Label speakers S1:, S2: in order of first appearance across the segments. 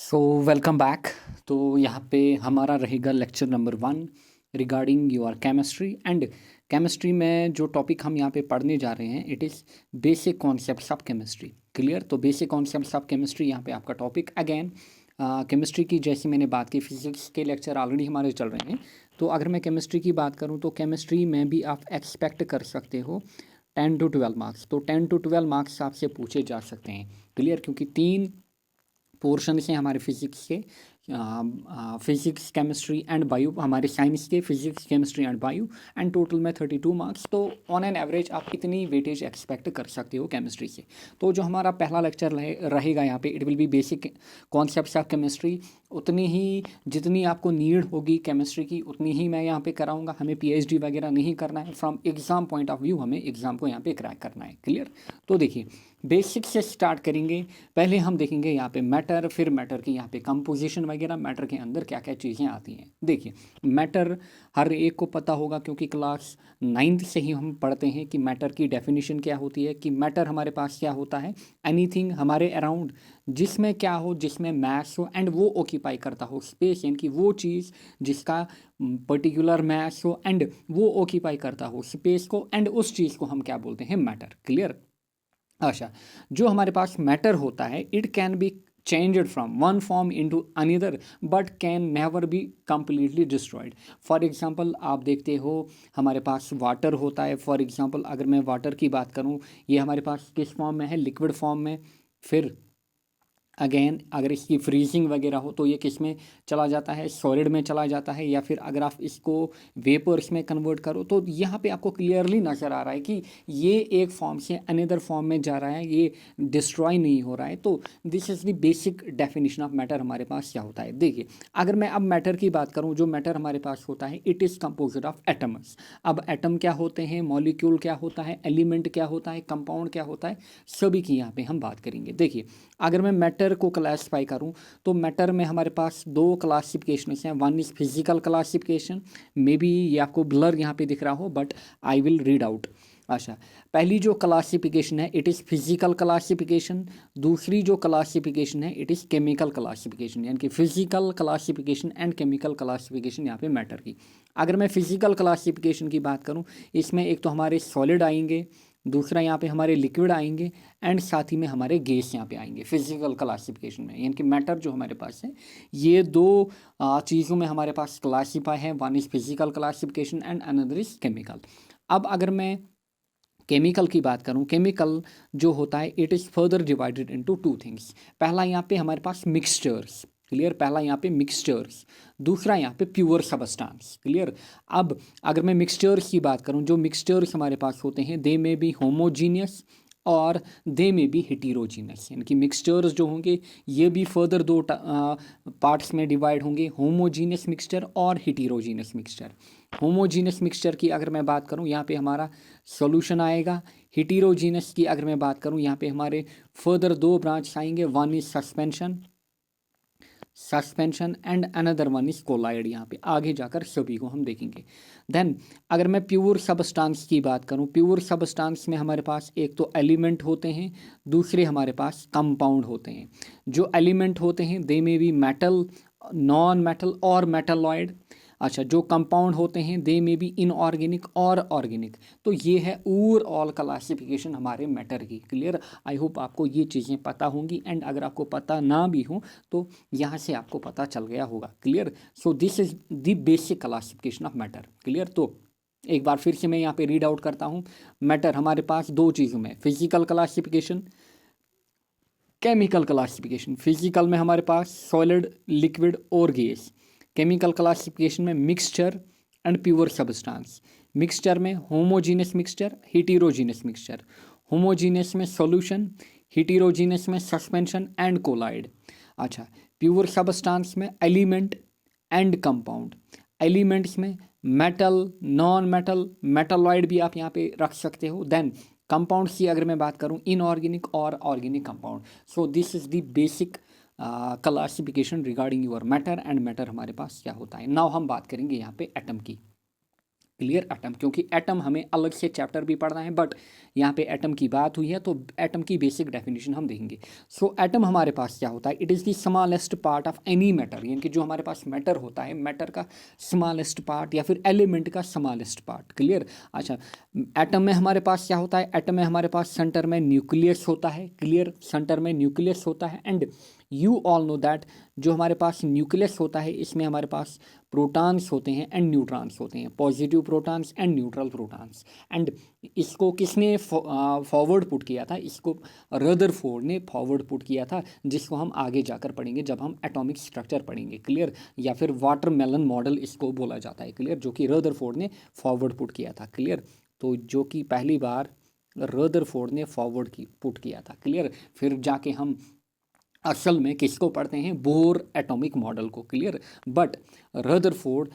S1: So welcome back. तो यहाँ पे हमारा रहेगा lecture number 1 regarding your chemistry and chemistry में जो टॉपिक हम यहाँ पे पढ़ने जा रहे हैं it is basic concepts of chemistry. Clear? तो बेसिक कॉन्सेप्ट्स ऑफ केमिस्ट्री यहाँ पे आपका टॉपिक अगेन केमिस्ट्री की जैसी मैंने बात की, फिजिक्स के लेक्चर ऑलरेडी हमारे चल रहे हैं। तो अगर मैं केमिस्ट्री की बात करूँ तो केमिस्ट्री में भी आप एक्सपेक्ट कर सकते हो 10 to 12 मार्क्स। तो 10 to 12 मार्क्स आपसे पूछे जा सकते हैं। क्लियर? क्योंकि 3 पोर्शन से हमारे फिजिक्स के, फिजिक्स केमिस्ट्री एंड बायो, हमारे साइंस के physics chemistry and bio, and total में 32 मार्क्स। तो ऑन एन एवरेज आप इतनी वेटेज एक्सपेक्ट कर सकते हो केमिस्ट्री से। तो जो हमारा पहला लेक्चर रहेगा यहाँ पे, it will B basic concepts of chemistry. उतनी ही जितनी आपको नीड होगी केमिस्ट्री की उतनी ही मैं यहाँ पे कराऊंगा। हमें पीएचडी वगैरह नहीं करना है। From exam point of view हमें एग्ज़ाम को यहाँ पे क्रैक करना है। क्लियर? तो देखिए बेसिक से स्टार्ट करेंगे। पहले हम देखेंगे यहाँ पे मैटर, फिर मैटर की यहाँ पे कंपोजिशन वगैरह, मैटर के अंदर क्या क्या चीज़ें आती हैं। देखिए मैटर हर एक को पता होगा क्योंकि क्लास 9th से ही हम पढ़ते हैं कि मैटर की डेफिनेशन क्या होती है। कि मैटर हमारे पास क्या होता है, एनीथिंग हमारे अराउंड जिसमें क्या हो, जिसमें मैस हो एंड वो ऑक्यूपाई करता हो स्पेस, यानी कि वो चीज़ जिसका पर्टिकुलर मैस हो एंड वो ऑक्यूपाई करता हो स्पेस को, एंड उस चीज़ को हम क्या बोलते हैं, मैटर। क्लियर? अच्छा, जो हमारे पास मैटर होता है it can be changed from one form into another but can never be completely destroyed. For example आप देखते हो हमारे पास वाटर होता है। फॉर एग्जांपल अगर मैं वाटर की बात करूं, ये हमारे पास किस फॉर्म में है, लिक्विड फॉर्म में। फिर अगेन अगर इसकी फ्रीजिंग वगैरह हो तो ये किस में चला जाता है, सॉलिड में चला जाता है, या फिर अगर आप इसको वेपर्स में कन्वर्ट करो तो यहाँ पे आपको क्लियरली नज़र आ रहा है कि ये एक फॉर्म से अनदर फॉर्म में जा रहा है, ये डिस्ट्रॉय नहीं हो रहा है। तो this is the basic definition of matter हमारे पास क्या होता है। देखिए अगर मैं अब मैटर की बात करूँ, जो मैटर हमारे पास होता है it is composite of atoms. अब एटम क्या होते हैं, मॉलिक्यूल क्या होता है, एलिमेंट क्या होता है, कंपाउंड क्या होता है, सभी की यहाँ पे हम बात करेंगे। देखिए अगर मैं मैटर को क्लासीफाई करूं तो मैटर में हमारे पास 2 क्लासिफिकेशन हैं। One is physical classification, may be ये आपको ब्लर यहाँ पे दिख रहा हो but I will read out. अच्छा, पहली जो क्लासिफिकेशन है इट इज़ फिजिकल क्लासिफिकेशन। दूसरी जो क्लासिफिकेशन है इट इज़ केमिकल क्लासिफिकेशन, यानी कि physical classification and chemical classification यहाँ पे मैटर की। अगर मैं फिजिकल क्लासिफिकेशन की बात करूँ, इसमें एक तो हमारे सॉलिड आएंगे, दूसरा यहाँ पे हमारे लिक्विड आएंगे, एंड साथ ही में हमारे गैस यहाँ पे आएंगे फिजिकल क्लासिफिकेशन में। यानी कि मैटर जो हमारे पास है ये 2 चीज़ों में हमारे पास क्लासीफाई है। One is physical classification and another is chemical. अब अगर मैं केमिकल की बात करूं, केमिकल जो होता है it is further divided into 2 things. पहला यहाँ पे हमारे पास मिक्सचर्स। क्लियर? पहला यहाँ पे मिक्सचर्स, दूसरा यहाँ पे प्योर सबस्टांस। क्लियर? अब अगर मैं मिक्सचर्स की बात करूँ, जो मिक्सचर्स हमारे पास होते हैं दे में बी होमोजीनियस और दे में बी हेटिरोजीनियस। यानी कि मिक्सचर्स जो होंगे ये भी फर्दर 2 पार्ट्स में डिवाइड होंगे, होमोजीनियस मिक्सचर और हेटिरोजीनियस मिक्सचर। होमोजीनियस मिक्सचर की अगर मैं बात करूं यहाँ पे हमारा सॉल्यूशन आएगा। हेटिरोजीनियस की अगर मैं बात करूं यहाँ पे हमारे फर्दर 2 ब्रांच आएंगे, one is suspension and another one is colloid. यहाँ पे आगे जाकर सभी को हम देखेंगे। देन अगर मैं प्योर सबस्टांस की बात करूँ, प्योर सबस्टांस में हमारे पास एक तो एलिमेंट होते हैं, दूसरे हमारे पास कंपाउंड होते हैं। जो एलिमेंट होते हैं दे में भी मेटल, नॉन मेटल और मेटलॉइड। अच्छा, जो कंपाउंड होते हैं दे में भी इनऑर्गेनिक और ऑर्गेनिक। तो ये है ओवरऑल क्लासिफिकेशन हमारे मैटर की। क्लियर? आई होप आपको ये चीज़ें पता होंगी, एंड अगर आपको पता ना भी हो तो यहाँ से आपको पता चल गया होगा। Clear? So this is the basic classification of matter. Clear? तो एक बार फिर से मैं यहाँ पे रीड आउट करता हूँ। मैटर हमारे पास 2 चीज़ों में, physical classification, chemical classification. Physical में हमारे पास सॉलिड, लिक्विड और गैस। केमिकल क्लासिफिकेशन में mixture and pure substance. Mixture में homogeneous mixture, heterogeneous mixture. Homogeneous में सॉल्यूशन, हेटेरोजीनियस में सस्पेंशन एंड कोलाइड। अच्छा, प्योर सब्सटेंस में एलिमेंट एंड कंपाउंड। एलिमेंट्स में मेटल, नॉन मेटल, मेटलॉइड भी आप यहाँ पे रख सकते हो। देन कंपाउंड्स की अगर मैं बात करूँ, इनऑर्गेनिक और organic compound. So this is the basic classification regarding your matter, and matter हमारे पास क्या होता है। नाउ हम बात करेंगे यहाँ पे एटम की। क्लियर, एटम, क्योंकि एटम हमें अलग से चैप्टर भी पढ़ना है, बट यहाँ पे एटम की बात हुई है तो एटम की बेसिक डेफिनेशन हम देखेंगे। सो एटम हमारे पास क्या होता है, it is the smallest part of any matter, यानी कि जो हमारे पास मैटर होता है, मैटर का स्मॉलेस्ट पार्ट या फिर एलिमेंट का स्मॉलेस्ट पार्ट। क्लियर। अच्छा, एटम में हमारे पास क्या होता है, एटम में हमारे पास सेंटर में न्यूक्लियस होता है। क्लियर, सेंटर में न्यूक्लियस होता है। And you all know that जो हमारे पास न्यूक्लियस होता है इसमें हमारे पास प्रोटॉन्स होते हैं एंड न्यूट्रॉन्स होते हैं, positive protons and neutral protons. And इसको किसने फॉरवर्ड पुट किया था, इसको रदरफोर्ड ने फॉरवर्ड पुट किया था, जिसको हम आगे जाकर पढ़ेंगे जब हम एटॉमिक स्ट्रक्चर पढ़ेंगे। क्लियर, या फिर वाटरमेलन मॉडल इसको बोला जाता है। क्लियर, जो कि रदरफोर्ड ने फॉरवर्ड पुट किया था। क्लियर, तो जो कि पहली बार रदरफोर्ड ने फॉरवर्ड की पुट किया था। क्लियर, फिर जाके हम असल में किसको पढ़ते हैं, बोर एटॉमिक मॉडल को। क्लियर, बट रदरफोर्ड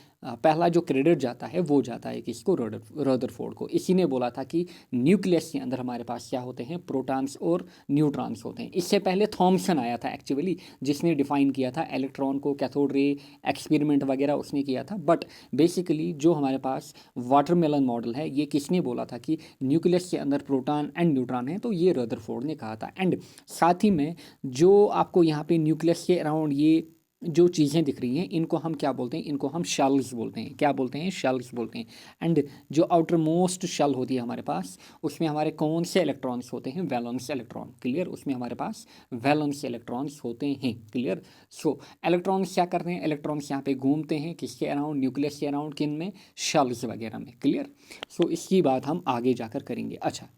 S1: पहला जो क्रेडिट जाता है वो जाता है किसको, रदरफोर्ड को। इसी ने बोला था कि न्यूक्लियस के अंदर हमारे पास क्या होते हैं, प्रोटॉन्स और न्यूट्रॉन्स होते हैं। इससे पहले थॉमसन आया था एक्चुअली, जिसने डिफाइन किया था इलेक्ट्रॉन को, कैथोड रे एक्सपेरिमेंट वगैरह उसने किया था। बट बेसिकली जो हमारे पास वाटरमेलन मॉडल है, ये किसने बोला था कि न्यूक्लियस के अंदर प्रोटॉन एंड न्यूट्रॉन है, तो ये रदरफोर्ड ने कहा था। एंड साथ ही में जो आपको यहाँ पे न्यूक्लियस के अराउंड ये जो चीज़ें दिख रही हैं, इनको हम क्या बोलते हैं, इनको हम शेल्स बोलते हैं। क्या बोलते हैं, शेल्स बोलते हैं। एंड जो आउटर मोस्ट शेल होती है हमारे पास, उसमें हमारे कौन से इलेक्ट्रॉन्स होते हैं, वैलेंस इलेक्ट्रॉन। क्लियर, उसमें हमारे पास वैलेंस इलेक्ट्रॉन्स होते हैं। क्लियर, सो इलेक्ट्रॉन्स क्या करते हैं, इलेक्ट्रॉन्स यहाँ पे घूमते हैं किसके अराउंड, न्यूक्लियस के अराउंड, किन में, शेल्स वगैरह में। क्लियर, सो इसकी बात हम आगे जाकर करेंगे। अच्छा,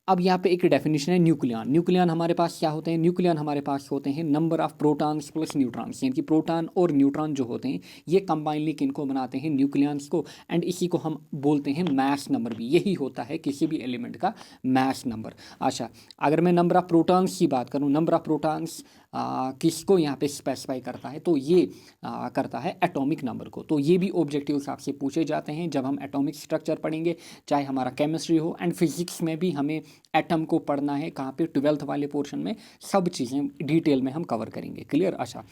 S1: अब यहाँ पे एक डेफिनेशन है न्यूक्लियन। न्यूक्लियन हमारे पास क्या होते हैं, न्यूक्लियन हमारे पास होते हैं number of protons plus neutrons, यानी कि प्रोटॉन और न्यूट्रॉन जो होते हैं ये कंबाइनली किनको बनाते हैं, न्यूक्लियंस को। एंड इसी को हम बोलते हैं मास नंबर भी, यही होता है किसी भी एलिमेंट का मास नंबर। अच्छा, अगर मैं नंबर ऑफ प्रोटॉन्स की बात करूँ, नंबर ऑफ प्रोटॉन्स किसको यहाँ पे स्पेसिफाई करता है, तो ये करता है एटॉमिक नंबर को। तो ये भी ऑब्जेक्टिव्स आपसे पूछे जाते हैं जब हम एटॉमिक स्ट्रक्चर पढ़ेंगे, चाहे हमारा केमिस्ट्री हो। एंड फिजिक्स में भी हमें एटम को पढ़ना है, कहाँ पे, 12th वाले पोर्शन में सब चीज़ें डिटेल में हम कवर करेंगे। क्लियर। अच्छा,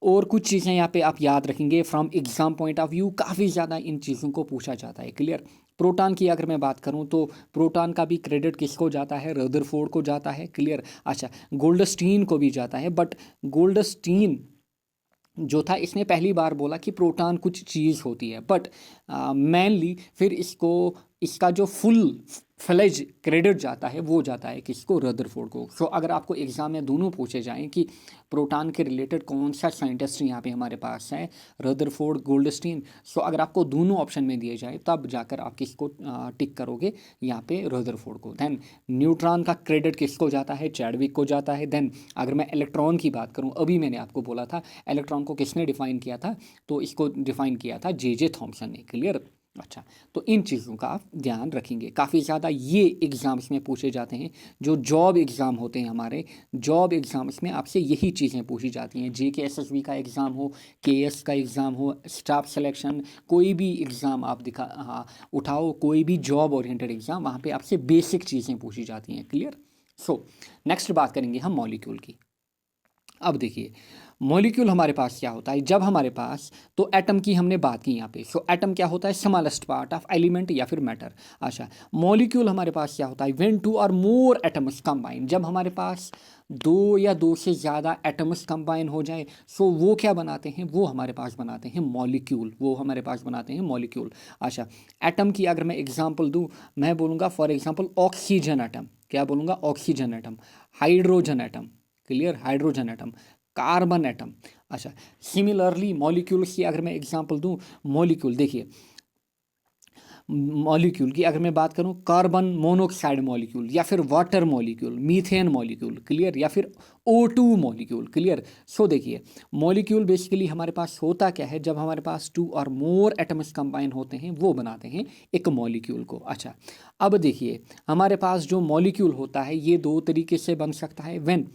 S1: और कुछ चीज़ें यहाँ पे आप याद रखेंगे from exam point of view, काफ़ी ज़्यादा इन चीज़ों को पूछा जाता है। क्लियर, प्रोटॉन की अगर मैं बात करूँ तो प्रोटॉन का भी क्रेडिट किसको जाता है, रदरफोर्ड को जाता है। क्लियर। अच्छा, गोल्डस्टीन को भी जाता है, बट गोल्डस्टीन जो था इसने पहली बार बोला कि प्रोटॉन कुछ चीज़ होती है, बट मेनली फिर इसको इसका जो फुल फ्लेज क्रेडिट जाता है वो जाता है किसको, रदरफोर्ड को। सो अगर आपको एग्जाम में दोनों पूछे जाएं कि प्रोटॉन के रिलेटेड कौन सा साइंटिस्ट यहाँ पे हमारे पास है, रदरफोर्ड, गोल्डस्टीन, सो अगर आपको दोनों ऑप्शन में दिए जाए तब जाकर आप किसको टिक करोगे, यहाँ पे रदरफोर्ड को। देन न्यूट्रॉन का क्रेडिट किसको जाता है, चैडविक को जाता है। देन अगर मैं इलेक्ट्रॉन की बात करूँ, अभी मैंने आपको बोला था इलेक्ट्रॉन को किसने डिफाइन किया था, तो इसको डिफाइन किया था जे थॉमसन ने। क्लियर। अच्छा, तो इन चीज़ों का आप ध्यान रखेंगे, काफ़ी ज़्यादा ये एग्ज़ाम्स में पूछे जाते हैं। जो जॉब एग्ज़ाम होते हैं हमारे, जॉब एग्ज़ाम्स में आपसे यही चीज़ें पूछी जाती हैं। JKSSB का एग्ज़ाम हो, KS का एग्ज़ाम हो, स्टाफ सिलेक्शन, कोई भी एग्ज़ाम आप उठाओ, कोई भी जॉब ओरिएंटेड एग्ज़ाम, वहाँ पे आपसे बेसिक चीज़ें पूछी जाती हैं। क्लियर। सो नेक्स्ट बात करेंगे हम मॉलिक्यूल की। अब देखिए मॉलिक्यूल हमारे पास क्या होता है, जब हमारे पास, तो एटम की हमने बात की यहाँ पे। सो एटम क्या होता है, स्मॉलेस्ट पार्ट ऑफ एलिमेंट या फिर मैटर। अच्छा, मॉलिक्यूल हमारे पास क्या होता है, व्हेन टू और मोर एटम्स कंबाइन, जब हमारे पास दो या दो से ज़्यादा एटम्स कंबाइन हो जाए, सो वो क्या बनाते हैं, वो हमारे पास बनाते हैं मॉलिक्यूल, वो हमारे पास बनाते हैं मॉलिक्यूल। अच्छा, एटम की अगर मैं एग्जांपल दूँ, मैं बोलूँगा फॉर एग्जांपल ऑक्सीजन एटम, क्या बोलूँगा, oxygen atom, hydrogen atom. Clear, hydrogen atom, carbon atom. अच्छा, सिमिलरली मॉलिक्यूल्स की अगर मैं एग्जांपल दूं, मॉलिक्यूल देखिए, मॉलिक्यूल की अगर मैं बात करूं, कार्बन मोनोऑक्साइड मॉलिक्यूल, या फिर water molecule, methane molecule. Clear, या फिर O2 मॉलिक्यूल। क्लियर। सो देखिए मॉलिक्यूल बेसिकली हमारे पास होता क्या है, जब हमारे पास 2 और मोर एटम्स कंबाइन होते हैं वो बनाते हैं एक मॉलिक्यूल को। अच्छा, अब देखिए हमारे पास जो मॉलिक्यूल होता है ये दो तरीके से बन सकता है, when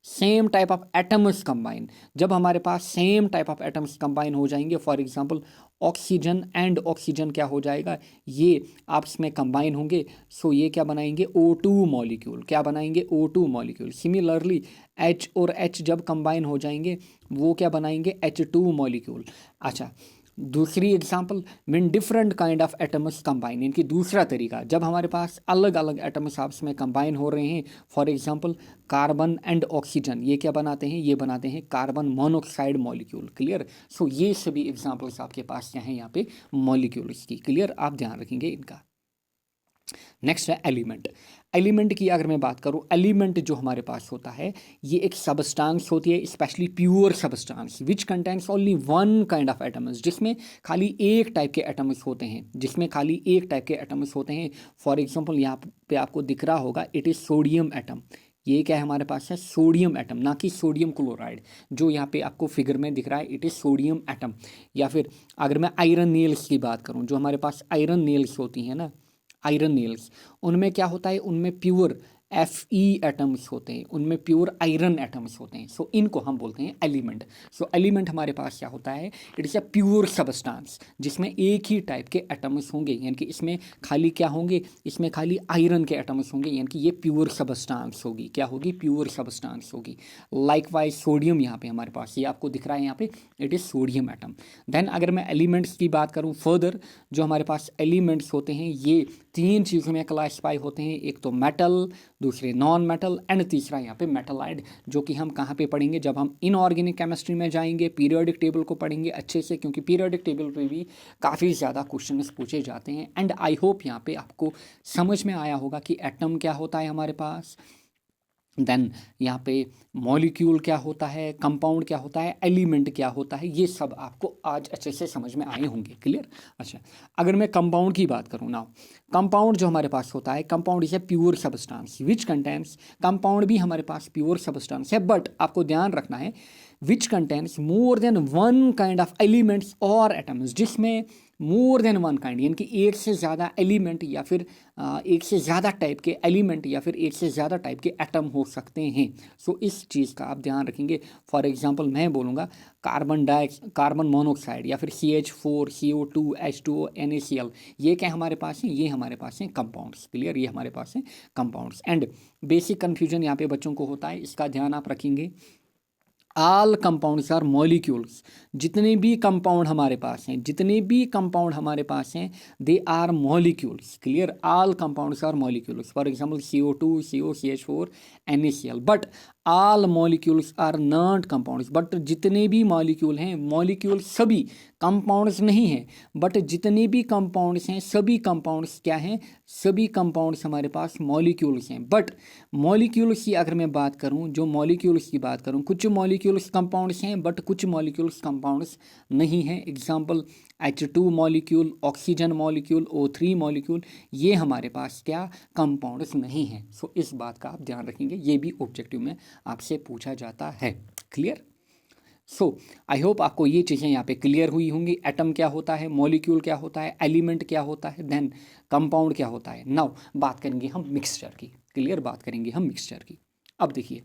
S1: same type of atoms combine, जब हमारे पास same type of atoms combine हो जाएंगे, for example oxygen and oxygen क्या हो जाएगा, ये आपस में कंबाइन होंगे, सो ये क्या बनाएंगे, O2 मॉलिक्यूल। क्या बनाएंगे, O2 मॉलिक्यूल। सिमिलरली H और H जब कंबाइन हो जाएंगे वो क्या बनाएंगे, H2 मॉलिक्यूल। अच्छा, दूसरी example, when different kind of atoms combine, इनकी दूसरा तरीका, जब हमारे पास अलग अलग एटम्स आपस में कंबाइन हो रहे हैं, for example carbon and oxygen, ये क्या बनाते हैं, ये बनाते हैं carbon monoxide molecule. Clear. So ये सभी एग्जांपल्स आपके पास क्या हैं यहाँ पे मॉलिक्यूल्स की। क्लियर, आप ध्यान रखेंगे इनका। नेक्स्ट है एलिमेंट। एलिमेंट की अगर मैं बात करूं, एलिमेंट जो हमारे पास होता है ये एक सबस्टांस होती है, specially pure substance which contains only one kind of atoms, जिसमें खाली एक टाइप के एटम्स होते हैं, जिसमें खाली एक टाइप के एटम्स होते हैं। फॉर एग्जांपल यहाँ पे आपको दिख रहा होगा, इट इज़ सोडियम एटम। ये क्या है हमारे पास है, सोडियम एटम, ना कि सोडियम क्लोराइड। जो यहाँ पे आपको फिगर में दिख रहा है, इट इज़ सोडियम एटम। या फिर अगर मैं आयरन नेल्स की बात करूँ, जो हमारे पास आयरन नेल्स होती हैं ना, आयरन नेल्स, उनमें क्या होता है, उनमें प्योर Fe एटम्स होते हैं, उनमें प्योर आयरन एटम्स होते हैं। सो इनको हम बोलते हैं एलिमेंट। सो एलिमेंट हमारे पास क्या होता है, it is a pure substance जिसमें एक ही टाइप के एटम्स होंगे, यानी कि इसमें खाली क्या होंगे, इसमें खाली आयरन के एटम्स होंगे, यानी कि ये प्योर सबस्टांस होगी। क्या होगी, प्योर सबस्टांस होगी। लाइकवाइज सोडियम यहाँ पे हमारे पास, ये आपको दिख रहा है यहाँ पे, it is sodium atom. Then अगर मैं एलिमेंट्स की बात करूँ फर्दर, जो हमारे पास एलिमेंट्स होते हैं ये तीन चीज़ों में क्लासिफाई होते हैं, एक तो मेटल, दूसरे नॉन मेटल, एंड तीसरा यहाँ पे मेटलाइड, जो कि हम कहाँ पे पढ़ेंगे, जब हम इनऑर्गेनिक केमिस्ट्री में जाएंगे, पीरियोडिक टेबल को पढ़ेंगे अच्छे से, क्योंकि पीरियोडिक टेबल पे भी काफ़ी ज़्यादा क्वेश्चंस पूछे जाते हैं। एंड आई होप यहाँ पे आपको समझ में आया होगा कि एटम क्या होता है हमारे पास, देन यहाँ पे मॉलिक्यूल क्या होता है, कंपाउंड क्या होता है, एलिमेंट क्या होता है, ये सब आपको आज अच्छे से समझ में आए होंगे। क्लियर। अच्छा, अगर मैं कंपाउंड की बात करूँ ना, कंपाउंड जो हमारे पास होता है, compound is a pure substance which contains, compound भी हमारे पास प्योर सबस्टांस है, बट आपको ध्यान रखना है which contains more than one kind of elements और एटम्स, जिसमें मोर देन वन काइंड, यानी कि एक से ज़्यादा एलिमेंट या फिर एक से ज़्यादा टाइप के एलिमेंट या फिर एक से ज़्यादा टाइप के एटम हो सकते हैं। सो इस चीज़ का आप ध्यान रखेंगे। फॉर एग्जांपल मैं बोलूँगा कार्बन मोनोऑक्साइड या फिर CH4 CO2 H2O NaCl, ये क्या हमारे पास है, ये हमारे पास हैं कंपाउंड्स। क्लियर, ये हमारे पास हैं कंपाउंड्स। एंड बेसिक कन्फ्यूजन यहाँ पे बच्चों को होता है, इसका ध्यान आप रखेंगे। आल कंपाउंड्स आर मॉलिक्यूल्स, जितने भी कंपाउंड हमारे पास हैं, जितने भी कंपाउंड हमारे पास हैं, they are molecules. Clear, all compounds are molecules. For example CO2 CO CH4 NaCl, but all molecules are not compounds. But जितने भी मॉलिक्यूल हैं, मॉलिक्यूल सभी कंपाउंड्स नहीं हैं, बट जितने भी कंपाउंड्स हैं सभी कंपाउंड्स क्या हैं, सभी कंपाउंड्स हमारे पास मॉलिक्यूल्स हैं। बट मॉलिक्यूल्स की अगर मैं बात करूं, जो मॉलिक्यूल्स की बात करूं, कुछ मॉलिक्यूल्स कंपाउंड्स हैं बट कुछ मॉलिक्यूल्स कंपाउंड्स नहीं हैं। Example H2 molecule, oxygen molecule, O3 molecule, ये हमारे पास क्या कंपाउंड्स नहीं हैं। सो इस बात का आप ध्यान रखेंगे, ये भी ऑब्जेक्टिव में आपसे पूछा जाता है। क्लियर। सो आई होप आपको ये चीज़ें यहाँ पे क्लियर हुई होंगी। एटम क्या होता है, मॉलिक्यूल क्या होता है, एलिमेंट क्या होता है, देन कंपाउंड क्या होता है। नाउ बात करेंगे हम मिक्सचर की। क्लियर, बात करेंगे हम मिक्सचर की। अब देखिए,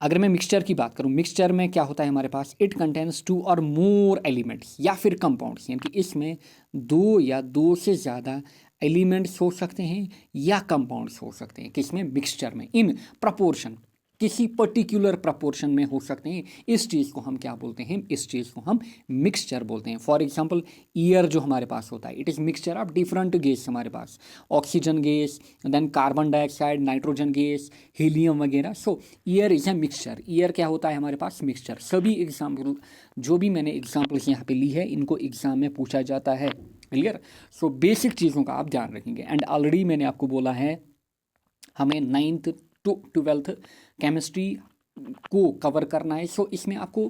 S1: अगर मैं मिक्सचर की बात करूं, मिक्सचर में क्या होता है हमारे पास, इट कंटेन्स टू और मोर एलिमेंट्स या फिर कंपाउंड्स, यानी कि इसमें दो या दो से ज़्यादा एलिमेंट्स हो सकते हैं या कंपाउंड्स हो सकते हैं। किसमें, मिक्सचर में, इन प्रपोर्शन, किसी पर्टिकुलर प्रपोर्शन में हो सकते हैं। इस चीज़ को हम क्या बोलते हैं, इस चीज़ को हम मिक्सचर बोलते हैं। फॉर एग्जांपल एयर जो हमारे पास होता है, it is mixture of different gas हमारे पास, oxygen gas, then carbon dioxide, nitrogen gas, helium वगैरह। So air is a mixture. Air क्या होता है हमारे पास, मिक्सचर। सभी एग्जाम्पल जो भी मैंने एग्जाम्पल्स यहाँ पे ली है, इनको एग्जाम में पूछा जाता है। क्लियर। सो बेसिक चीज़ों का आप ध्यान रखेंगे। एंड ऑलरेडी मैंने आपको बोला है, हमें 9th to 12th केमिस्ट्री को कवर करना है। सो इसमें आपको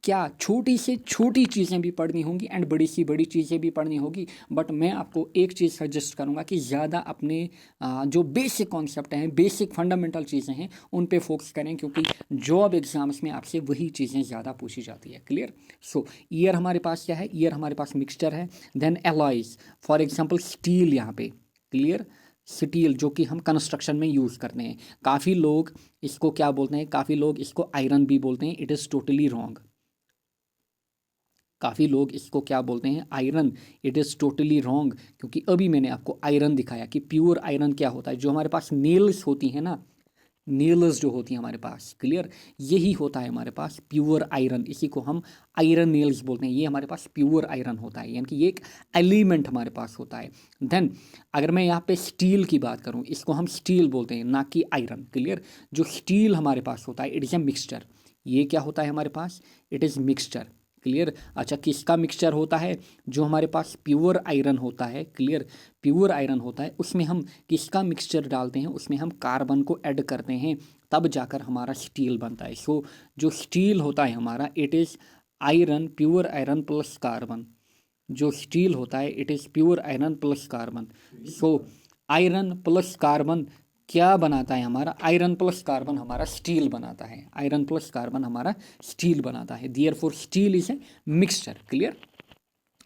S1: क्या छोटी से छोटी चीज़ें भी पढ़नी होंगी एंड बड़ी सी बड़ी चीज़ें भी पढ़नी होगी। बट मैं आपको एक चीज़ सजेस्ट करूंगा कि ज़्यादा अपने जो बेसिक कॉन्सेप्ट हैं, बेसिक फंडामेंटल चीज़ें हैं, उन पे फोकस करें, क्योंकि जॉब एग्जाम्स में आपसे वही चीज़ें ज़्यादा पूछी जाती है। क्लियर। सो ईयर हमारे पास क्या है, ईयर हमारे पास मिक्सचर है। Then alloys, for example steel यहाँ पे। क्लियर, स्टील जो कि हम कंस्ट्रक्शन में यूज़ करते हैं। काफ़ी लोग इसको क्या बोलते हैं, काफ़ी लोग इसको आयरन भी बोलते हैं। It is totally wrong. काफ़ी लोग इसको क्या बोलते हैं, iron. It is totally wrong, क्योंकि अभी मैंने आपको आयरन दिखाया कि प्योर आयरन क्या होता है। जो हमारे पास नेल्स होती हैं ना, नेल्स जो होती हैं हमारे पास, क्लियर, यही होता है हमारे पास प्योर आयरन, इसी को हम आयरन नेल्स बोलते हैं। ये हमारे पास प्योर आयरन होता है, यानी कि ये एक एलिमेंट हमारे पास होता है। देन अगर मैं यहाँ पे स्टील की बात करूँ, इसको हम स्टील बोलते हैं, ना कि आयरन, क्लियर। जो स्टील हमारे पास होता है इट इज़ ए मिक्सचर। ये क्या होता है हमारे पास, इट इज़ मिक्सचर, क्लियर। अच्छा, किसका मिक्सचर होता है, जो हमारे पास प्योर आयरन होता है, क्लियर, प्योर आयरन होता है, उसमें हम किसका मिक्सचर डालते हैं, उसमें हम कार्बन को ऐड करते हैं, तब जाकर हमारा स्टील बनता है। सो जो स्टील होता है हमारा, it is iron, pure iron plus carbon. जो स्टील होता है it is pure iron plus carbon. So iron plus carbon क्या बनाता है हमारा, आयरन प्लस कार्बन हमारा स्टील बनाता है, आयरन प्लस कार्बन हमारा स्टील बनाता है। Therefore steel is a mixture, clear.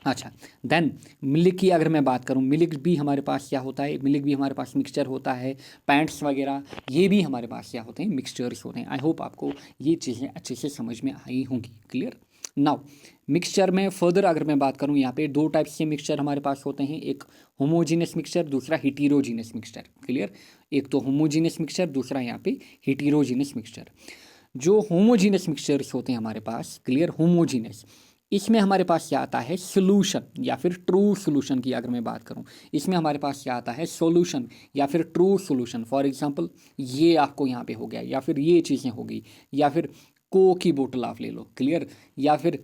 S1: अच्छा, देन मिल्क की अगर मैं बात करूं, मिल्क भी हमारे पास क्या होता है, मिल्क भी हमारे पास मिक्सचर होता है। पैंट्स वगैरह ये भी हमारे पास क्या होते हैं, मिक्सचर्स होते हैं। आई होप आपको ये चीज़ें अच्छे से समझ में आई होंगी, क्लियर। नाउ मिक्सचर में फर्दर अगर मैं बात करूं, यहाँ पे दो टाइप्स के मिक्सचर हमारे पास होते हैं, एक होमोजीनियस मिक्सचर, दूसरा हिटीरोजीनियस मिक्सचर, क्लियर। एक तो होमोजीनियस मिक्सचर, दूसरा यहाँ पे हिटीरोजीनियस मिक्सचर। जो होमोजीनियस मिक्सचर्स होते हैं हमारे पास, क्लियर, होमोजीनियस, इसमें हमारे पास क्या आता है, सोल्यूशन या फिर ट्रू सोल्यूशन की अगर मैं बात करूं, इसमें हमारे पास क्या आता है, सॉल्यूशन या फिर ट्रू सोल्यूशन। फॉर एग्जांपल ये आपको यहाँ पे हो गया, या फिर ये चीज़ें हो गई, या फिर कोक की बोतल आप ले लो, क्लियर, या फिर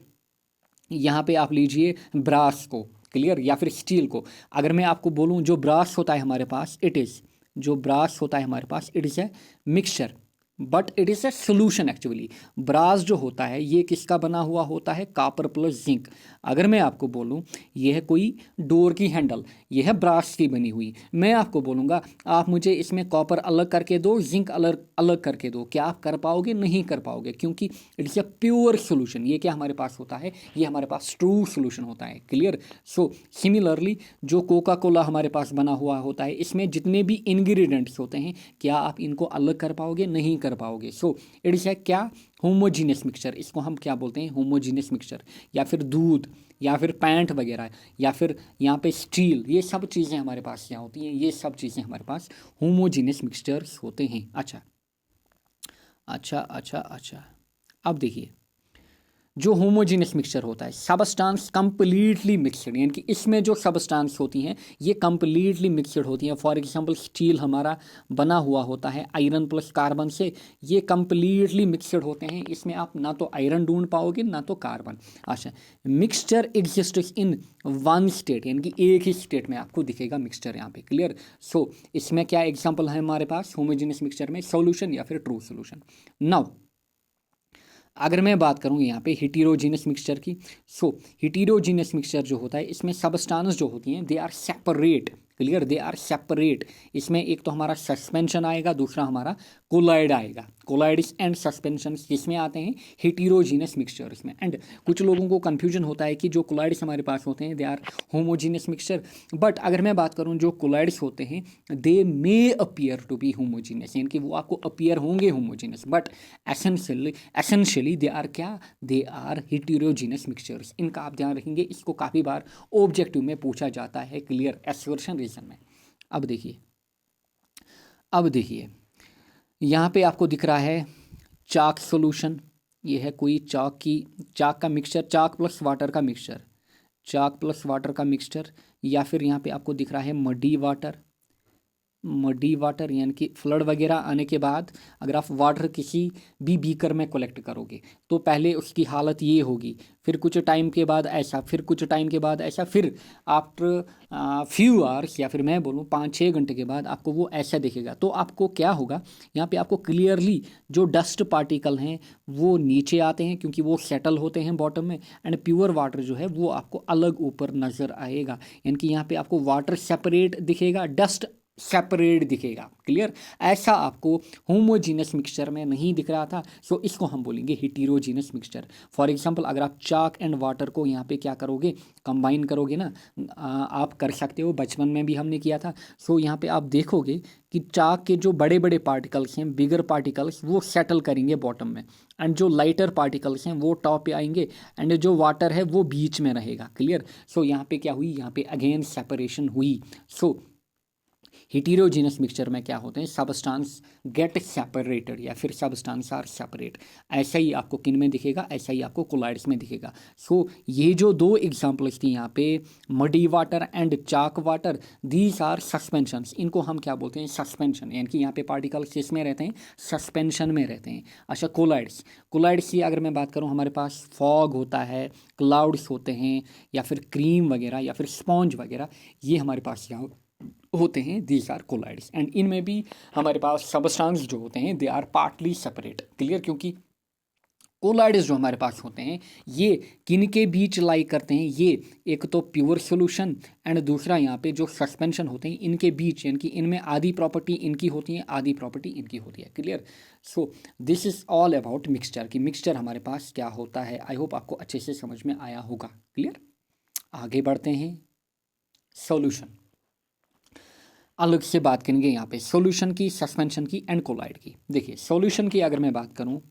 S1: यहाँ पे आप लीजिए ब्रास को, क्लियर, या फिर स्टील को। अगर मैं आपको बोलूँ जो ब्रास होता है हमारे पास, इट इज़, जो ब्रास होता है हमारे पास, it is a mixture but it is a solution actually. Brass जो होता है ये किसका बना हुआ होता है, कापर प्लस जिंक। अगर मैं आपको बोलूँ ये है कोई डोर की हैंडल, ये है ब्रास की बनी हुई, मैं आपको बोलूँगा आप मुझे इसमें कॉपर अलग करके दो, जिंक अलग अलग करके दो, क्या आप कर पाओगे, नहीं कर पाओगे, क्योंकि इट्स ए प्योर सोल्यूशन। ये क्या हमारे पास होता है, ये हमारे पास ट्रू सोल्यूशन होता है, क्लियर। सो सिमिलरली जो कोका कोला हमारे पास बना हुआ होता है, इसमें जितने भी इंग्रेडिएंट्स होते हैं, क्या आप इनको अलग कर पाओगे, नहीं कर पाओगे। सो इट इज़ है क्या, होमोजीनियस मिक्सचर, इसको हम क्या बोलते हैं, होमोजीनियस मिक्सचर। या फिर दूध, या फिर पैंट वगैरह, या फिर यहाँ पे स्टील, ये सब चीज़ें हमारे पास क्या होती हैं, ये सब चीज़ें हमारे पास होमोजीनियस मिक्सचर्स होते हैं। अच्छा अच्छा अच्छा अच्छा, अब देखिए जो होमोजीनियस मिक्सचर होता है, सबस्टांस कंप्लीटली मिक्सड, यानी कि इसमें जो सबस्टांस होती हैं ये कंप्लीटली मिक्सड होती हैं। फॉर एग्जांपल स्टील हमारा बना हुआ होता है आयरन प्लस कार्बन से, ये कंप्लीटली मिक्सड होते हैं, इसमें आप ना तो आयरन ढूंढ पाओगे ना तो कार्बन। अच्छा, mixture exist in one state, यानी कि एक ही स्टेट में आपको दिखेगा मिक्सचर यहाँ पे, क्लियर। सो इसमें क्या एग्जाम्पल है हमारे पास होमोजीनियस मिक्सचर में, सोल्यूशन या फिर ट्रू सोल्यूशन। नाउ अगर मैं बात करूँ यहाँ पे हिटीरोजीनस मिक्सचर की, सो हिटीरोजीनस मिक्सचर जो होता है इसमें सबस्टांस जो होती हैं they are separate, clear, they are separate. इसमें एक तो हमारा सस्पेंशन आएगा, दूसरा हमारा कोलाइड आएगा, कोलाइड्स एंड सस्पेंशन किसमें आते हैं, हिटीरोजीनस मिक्सचर्स में। एंड कुछ लोगों को कन्फ्यूजन होता है कि जो कोलाइड्स हमारे पास होते हैं they are homogeneous mixture, but अगर मैं बात करूँ जो कोलाइड्स होते हैं they may appear to be homogeneous, यानी कि वो आपको अपीयर होंगे homogeneous, but essentially they are क्या, दे आर हिटीरोजीनस मिक्सचर्स। इनका आप ध्यान रखेंगे, इसको काफ़ी बार ऑब्जेक्टिव में पूछा जाता है, क्लियर, एसर्शन रीजन में। अब देखिए, अब देखिए यहाँ पे आपको दिख रहा है चाक सॉल्यूशन, ये है कोई चाक की, चाक का मिक्सचर, चाक प्लस वाटर का मिक्सचर, चाक प्लस वाटर का मिक्सचर। या फिर यहाँ पे आपको दिख रहा है मडी वाटर, मडी वाटर यानी कि फ्लड वगैरह आने के बाद अगर आप वाटर किसी भी बीकर में कलेक्ट करोगे तो पहले उसकी हालत ये होगी, फिर कुछ टाइम के बाद ऐसा, फिर कुछ टाइम के बाद ऐसा, फिर आफ्टर फ्यू आवर्स या फिर मैं बोलूँ 5-6 घंटे के बाद आपको वो ऐसा दिखेगा। तो आपको क्या होगा, यहाँ पे आपको क्लियरली जो डस्ट पार्टिकल हैं वो नीचे आते हैं क्योंकि वो सेटल होते हैं बॉटम में, एंड प्योर वाटर जो है वो आपको अलग ऊपर नज़र आएगा, यानी कि यहाँ पे आपको वाटर सेपरेट दिखेगा, डस्ट सेपरेट दिखेगा, क्लियर। ऐसा आपको होमोजीनस मिक्सचर में नहीं दिख रहा था, सो इसको हम बोलेंगे हिटीरोजीनस मिक्सचर। फॉर एग्जांपल अगर आप चाक एंड वाटर को यहाँ पे क्या करोगे, कंबाइन करोगे ना, आप कर सकते हो, बचपन में भी हमने किया था। सो यहाँ पे आप देखोगे कि चाक के जो बड़े बड़े पार्टिकल्स हैं, बिगर पार्टिकल्स, वो सेटल करेंगे बॉटम में, एंड जो लाइटर पार्टिकल्स हैं वो टॉप पे आएंगे, एंड जो वाटर है वो बीच में रहेगा, क्लियर। सो यहाँ पे क्या हुई, यहाँ पे अगेन सेपरेशन हुई। सो हिटेरोजीनस मिक्सचर में क्या होते हैं, सबस्टांस गेट सेपरेटेड या फिर सबस्टांस आर सेपरेट। ऐसा ही आपको किन में दिखेगा, ऐसा ही आपको कोलाइड्स में दिखेगा। सो ये जो दो एग्जाम्पल्स थी यहाँ पे, muddy water and chalk water, these are suspensions. इनको हम क्या बोलते हैं, सस्पेंशन, यानी कि यहाँ पे पार्टिकल्स किसमें रहते हैं, सस्पेंशन में रहते हैं। अच्छा, कोलाइड्स, कोलाइड्स की अगर मैं बात करूँ, हमारे पास फॉग होता है, क्लाउड्स होते हैं, या फिर क्रीम वगैरह या फिर स्पॉन्ज वगैरह, ये हमारे पास यहाँ होते हैं, दीज आर कोलाइड्स। एंड इनमें भी हमारे पास सबस्टांस जो होते हैं they are partly separate, clear, क्योंकि कोलाइड्स जो हमारे पास होते हैं ये किन के बीच लाई करते हैं, ये एक तो प्योर सॉल्यूशन एंड दूसरा यहाँ पे जो सस्पेंशन होते हैं इनके बीच, यानी कि इनमें आधी प्रॉपर्टी इनकी होती है, आधी प्रॉपर्टी इनकी होती है, clear. So this is all about mixture, कि मिक्सचर हमारे पास क्या होता है। आई होप आपको अच्छे से समझ में आया होगा, क्लियर। आगे बढ़ते हैं, सॉल्यूशन अलग से बात करेंगे यहाँ पे, सॉल्यूशन की, सस्पेंशन की एंड कोलाइड की। देखिए सॉल्यूशन की अगर मैं बात करूँ,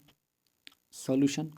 S1: सॉल्यूशन,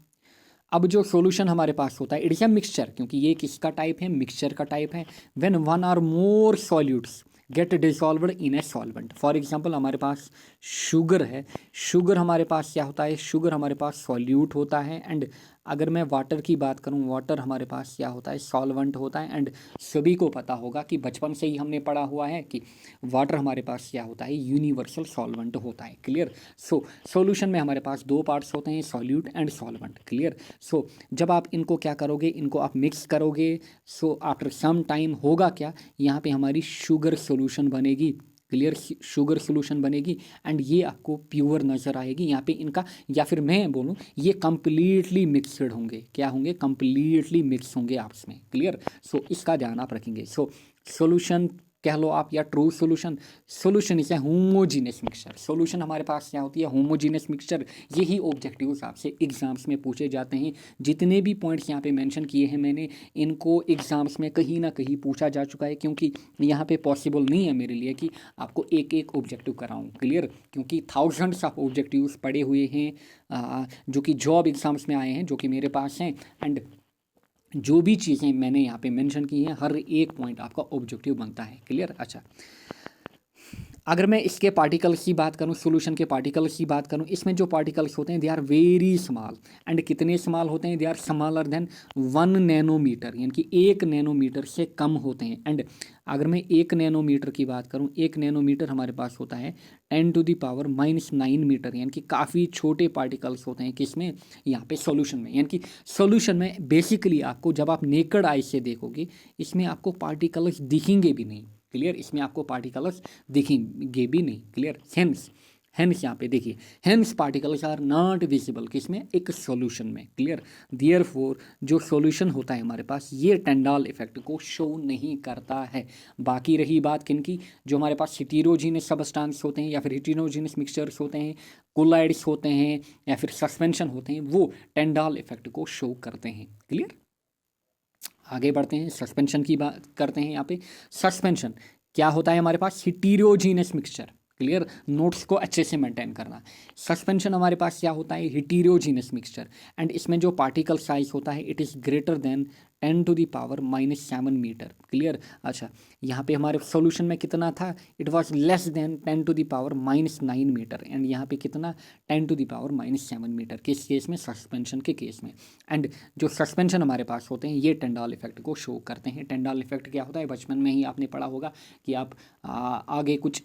S1: अब जो सॉल्यूशन हमारे पास होता है इट इज़ अ मिक्सचर, क्योंकि ये किसका टाइप है, मिक्सचर का टाइप है। When one or more solutes get dissolved in a solvent, for example हमारे पास शुगर है, शुगर हमारे पास क्या होता है, शुगर हमारे पास सॉल्यूट होता है। एंड अगर मैं वाटर की बात करूं, वाटर हमारे पास क्या होता है, सॉल्वेंट होता है। एंड सभी को पता होगा कि बचपन से ही हमने पढ़ा हुआ है कि वाटर हमारे पास क्या होता है, यूनिवर्सल सॉल्वेंट होता है, क्लियर। सो सॉल्यूशन में हमारे पास दो पार्ट्स होते हैं, सॉल्यूट एंड सॉल्वेंट, क्लियर। सो जब आप इनको क्या करोगे, इनको आप मिक्स करोगे, सो आफ्टर सम टाइम होगा क्या, यहाँ पे हमारी शुगर सॉल्यूशन बनेगी, क्लियर, शुगर सॉल्यूशन बनेगी। एंड ये आपको प्योर नज़र आएगी यहाँ पे इनका, या फिर मैं बोलूँ ये कंप्लीटली मिक्सड होंगे, क्या होंगे, कंप्लीटली मिक्स होंगे आपस में, क्लियर। सो इसका ध्यान आप रखेंगे। सो सॉल्यूशन कह लो आप या true solution, solution is a homogeneous mixture. Solution हमारे पास क्या होती है, होमोजीनियस मिक्सचर। यही ऑब्जेक्टिव्स आपसे एग्जाम्स में पूछे जाते हैं। जितने भी पॉइंट्स यहाँ पे मेंशन किए हैं मैंने, इनको एग्जाम्स में कहीं ना कहीं पूछा जा चुका है, क्योंकि यहाँ पे पॉसिबल नहीं है मेरे लिए कि आपको एक एक ऑब्जेक्टिव कराऊँ, क्लियर, क्योंकि थाउजेंड्स ऑफ ऑब्जेक्टिव्स पड़े हुए हैं जो कि जॉब एग्जाम्स में आए हैं, जो कि मेरे पास हैं। एंड जो भी चीज़ें मैंने यहाँ पे मेंशन की हैं, हर एक पॉइंट आपका ऑब्जेक्टिव बनता है, क्लियर। अच्छा, अगर मैं इसके पार्टिकल्स की बात करूं, सॉल्यूशन के पार्टिकल्स की बात करूं, इसमें जो पार्टिकल्स होते हैं they are very small. And कितने स्मॉल होते हैं, they are smaller than 1 nanometre, यानी कि 1 नैनोमीटर से कम होते हैं। एंड अगर मैं 1 नैनोमीटर की बात करूं, 1 नैनोमीटर हमारे पास होता है 10⁻⁻9 मीटर, यानी कि काफ़ी छोटे पार्टिकल्स होते हैं किसमें, यहाँ पे सॉल्यूशन में। यानी कि सॉल्यूशन में बेसिकली आपको जब आप नेकड आई से देखोगे, इसमें आपको पार्टिकल्स दिखेंगे भी नहीं, क्लियर, इसमें आपको पार्टिकल्स दिखेंगे भी नहीं, क्लियर। हेंस, हेंस यहाँ पे देखिए, hence particles are not visible किसमें, एक सॉल्यूशन में, क्लियर। देयरफॉर जो सॉल्यूशन होता है हमारे पास, ये टेंडाल इफेक्ट को शो नहीं करता है। बाकी रही बात किनकी, जो हमारे पास हिटेरोजीनस सबस्टांस होते हैं या फिर हिटेरोजीनस मिक्सचर्स होते हैं, कोलाइड्स होते हैं या फिर सस्पेंशन होते हैं, वो टेंडाल इफेक्ट को शो करते हैं, क्लियर। आगे बढ़ते हैं, सस्पेंशन की बात करते हैं। यहाँ पे सस्पेंशन क्या होता है हमारे पास, हिटेरोजीनस मिक्सचर, क्लियर, नोट्स को अच्छे से मेंटेन करना। सस्पेंशन हमारे पास क्या होता है, हिटेरोजीनस मिक्सचर। एंड इसमें जो पार्टिकल साइज होता है it is greater than 10⁻⁻7 metre, clear. अच्छा, यहाँ पे हमारे सॉल्यूशन में कितना था, it was less than 10⁻⁻9 metre. And यहाँ पे कितना, 10⁻⁻7 मीटर, किस केस में, सस्पेंशन के केस में। एंड जो सस्पेंशन हमारे पास होते हैं ये टेंडाल इफेक्ट को शो करते हैं। टेंडाल इफेक्ट क्या होता है, बचपन में ही आपने पढ़ा होगा कि आप आगे कुछ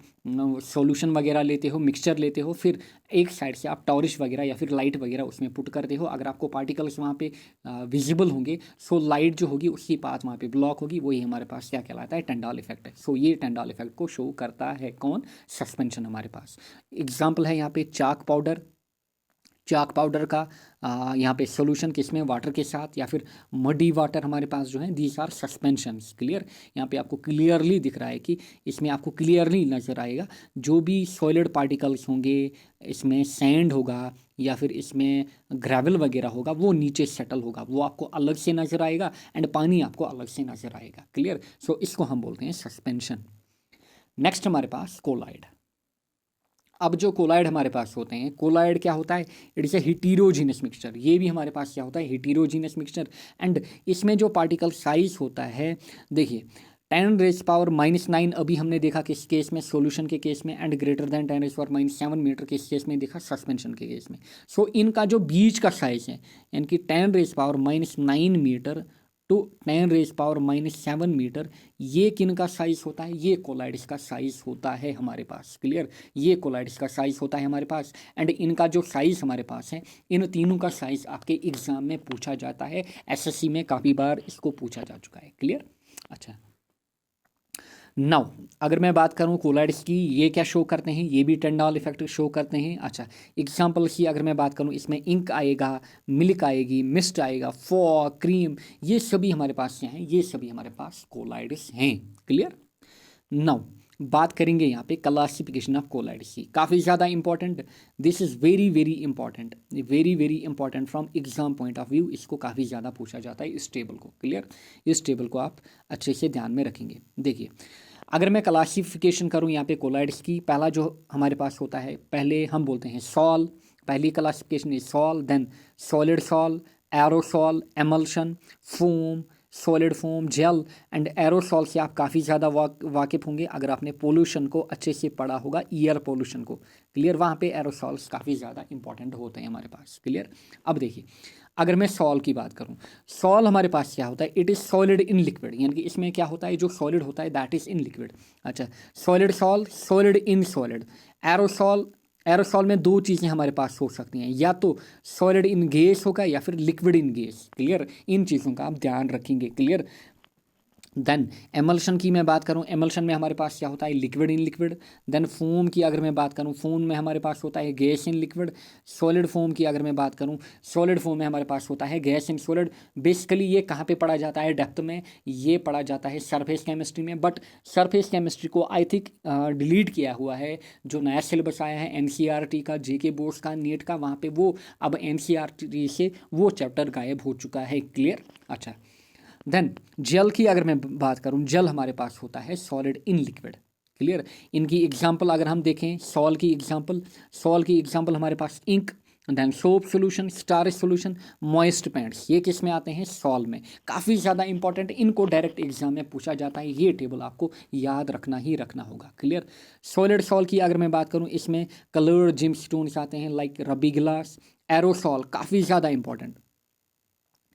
S1: सॉल्यूशन वगैरह लेते हो, मिक्सचर लेते हो, फिर एक साइड से आप टॉरिश वगैरह या फिर लाइट वगैरह उसमें पुट करते हो। अगर आपको पार्टिकल्स वहाँ पे विजिबल होंगे, सो लाइट जो होगी उसकी पाथ वहाँ पे ब्लॉक होगी, वही हमारे पास क्या कहलाता है, टेंडाल इफेक्ट है। सो ये टेंडाल इफेक्ट को शो करता है कौन, सस्पेंशन हमारे पास। एग्जाम्पल है यहाँ पे चाक पाउडर, चाक पाउडर का यहाँ पे सॉल्यूशन किसमें, वाटर के साथ, या फिर मडी वाटर हमारे पास जो है, दीज आर सस्पेंशंस, क्लियर। यहाँ पे आपको क्लियरली दिख रहा है कि इसमें आपको क्लियरली नज़र आएगा जो भी सॉलिड पार्टिकल्स होंगे, इसमें सैंड होगा या फिर इसमें ग्रेवल वगैरह होगा, वो नीचे सेटल होगा, वो आपको अलग से नज़र आएगा। एंड पानी आपको अलग से नज़र आएगा, क्लियर। सो इसको हम बोलते हैं सस्पेंशन। नेक्स्ट हमारे पास कोलाइड। अब जो कोलाइड हमारे पास होते हैं, कोलाइड क्या होता है, इट इज़ ए हिटेरोजीनस मिक्सचर। ये भी हमारे पास क्या होता है, हिटेरोजीनस मिक्सचर। एंड इसमें जो पार्टिकल साइज होता है, देखिए 10⁻⁹ अभी हमने देखा किस केस में, सॉल्यूशन के केस में, एंड ग्रेटर देन 10⁻⁷ मीटर किस केस में देखा, सस्पेंशन के केस में। सो इनका जो बीच का साइज है, यानी कि 10⁻⁹ मीटर टू 10⁻⁷ मीटर, ये किन का साइज होता है, ये कोलाइड्स का साइज होता है हमारे पास। क्लियर, ये कोलाइड्स का साइज होता है हमारे पास। एंड इनका जो साइज हमारे पास है, इन तीनों का साइज आपके एग्जाम में पूछा जाता है, एसएससी में काफ़ी बार इसको पूछा जा चुका है। क्लियर, अच्छा। नाउ अगर मैं बात करूं कोलाइड्स की, ये क्या शो करते हैं, ये भी टेंडॉल इफेक्ट शो करते हैं। अच्छा, एग्जांपल की अगर मैं बात करूं, इसमें इंक आएगा, मिल्क आएगी, मिस्ट आएगा, फॉग, क्रीम, ये सभी हमारे पास क्या हैं, ये सभी हमारे पास कोलाइड्स हैं। क्लियर। नाउ बात करेंगे यहाँ पे क्लासिफिकेशन ऑफ कोलाइड्स की, काफ़ी ज़्यादा important, this is very very important, very very important from exam point of view, इसको काफ़ी ज़्यादा पूछा जाता है इस टेबल को। क्लियर, इस टेबल को आप अच्छे से ध्यान में रखेंगे। देखिए, अगर मैं क्लासिफिकेशन करूँ यहाँ पे कोलाइड्स की, पहला जो हमारे पास होता है, पहले हम बोलते हैं सॉल, पहली classification is sol, then solid sol, aerosol, emulsion, foam, solid foam, gel and aerosol से आप काफ़ी ज़्यादा वाकिफ़ होंगे अगर आपने पोल्यूशन को अच्छे से पढ़ा होगा, एयर पोल्यूशन को। क्लियर, वहाँ पे एरोसॉल्स काफ़ी ज़्यादा इंपॉर्टेंट होते हैं हमारे पास। क्लियर, अब देखिए, अगर मैं सॉल की बात करूं, सॉल हमारे पास क्या होता है, it is solid in liquid, यानी कि इसमें क्या होता है, जो सॉलिड होता है दैट इज़ इन लिक्विड। अच्छा, solid sol, solid in solid. Aerosol, aerosol में दो चीज़ें हमारे पास हो सकती हैं, या तो सॉलिड इन गैस होगा या फिर लिक्विड इन गैस। क्लियर, इन चीज़ों का आप ध्यान रखेंगे। क्लियर। देन एमल्शन की मैं बात करूं, एमल्शन में हमारे पास क्या होता है, liquid in liquid. Then foam की अगर मैं बात करूं, फोम में हमारे पास होता है gas in liquid. Solid foam की अगर मैं बात करूं, सॉलिड फोम में हमारे पास होता है गैस इन सॉलिड। बेसिकली ये कहाँ पे पढ़ा जाता है, डेप्थ में, ये पढ़ा जाता है सरफेस केमिस्ट्री में, बट सरफेस केमिस्ट्री को आई थिंक डिलीट किया हुआ है, जो नया सिलेबस आया है एनसीईआरटी का, जेके बोर्ड्स का, नीट का, वहाँ पे वो अब एनसीईआरटी से वो चैप्टर गायब हो चुका है। क्लियर, अच्छा। देन जेल की अगर मैं बात करूं, जेल हमारे पास होता है सॉलिड इन लिक्विड। क्लियर, इनकी एग्जांपल अगर हम देखें, सॉल की एग्जांपल हमारे पास ink, then soap solution, starch solution, moist paints, ये किस में आते हैं, सॉल में। काफ़ी ज़्यादा इंपॉर्टेंट, इनको डायरेक्ट एग्जाम में पूछा जाता है, ये टेबल आपको याद रखना ही रखना होगा। क्लियर, सॉलिड सॉल की अगर मैं बात करूँ, इसमें कलर्ड जिम स्टोन्स आते हैं लाइक रबी गिलास। एरोसॉल काफ़ी ज़्यादा important,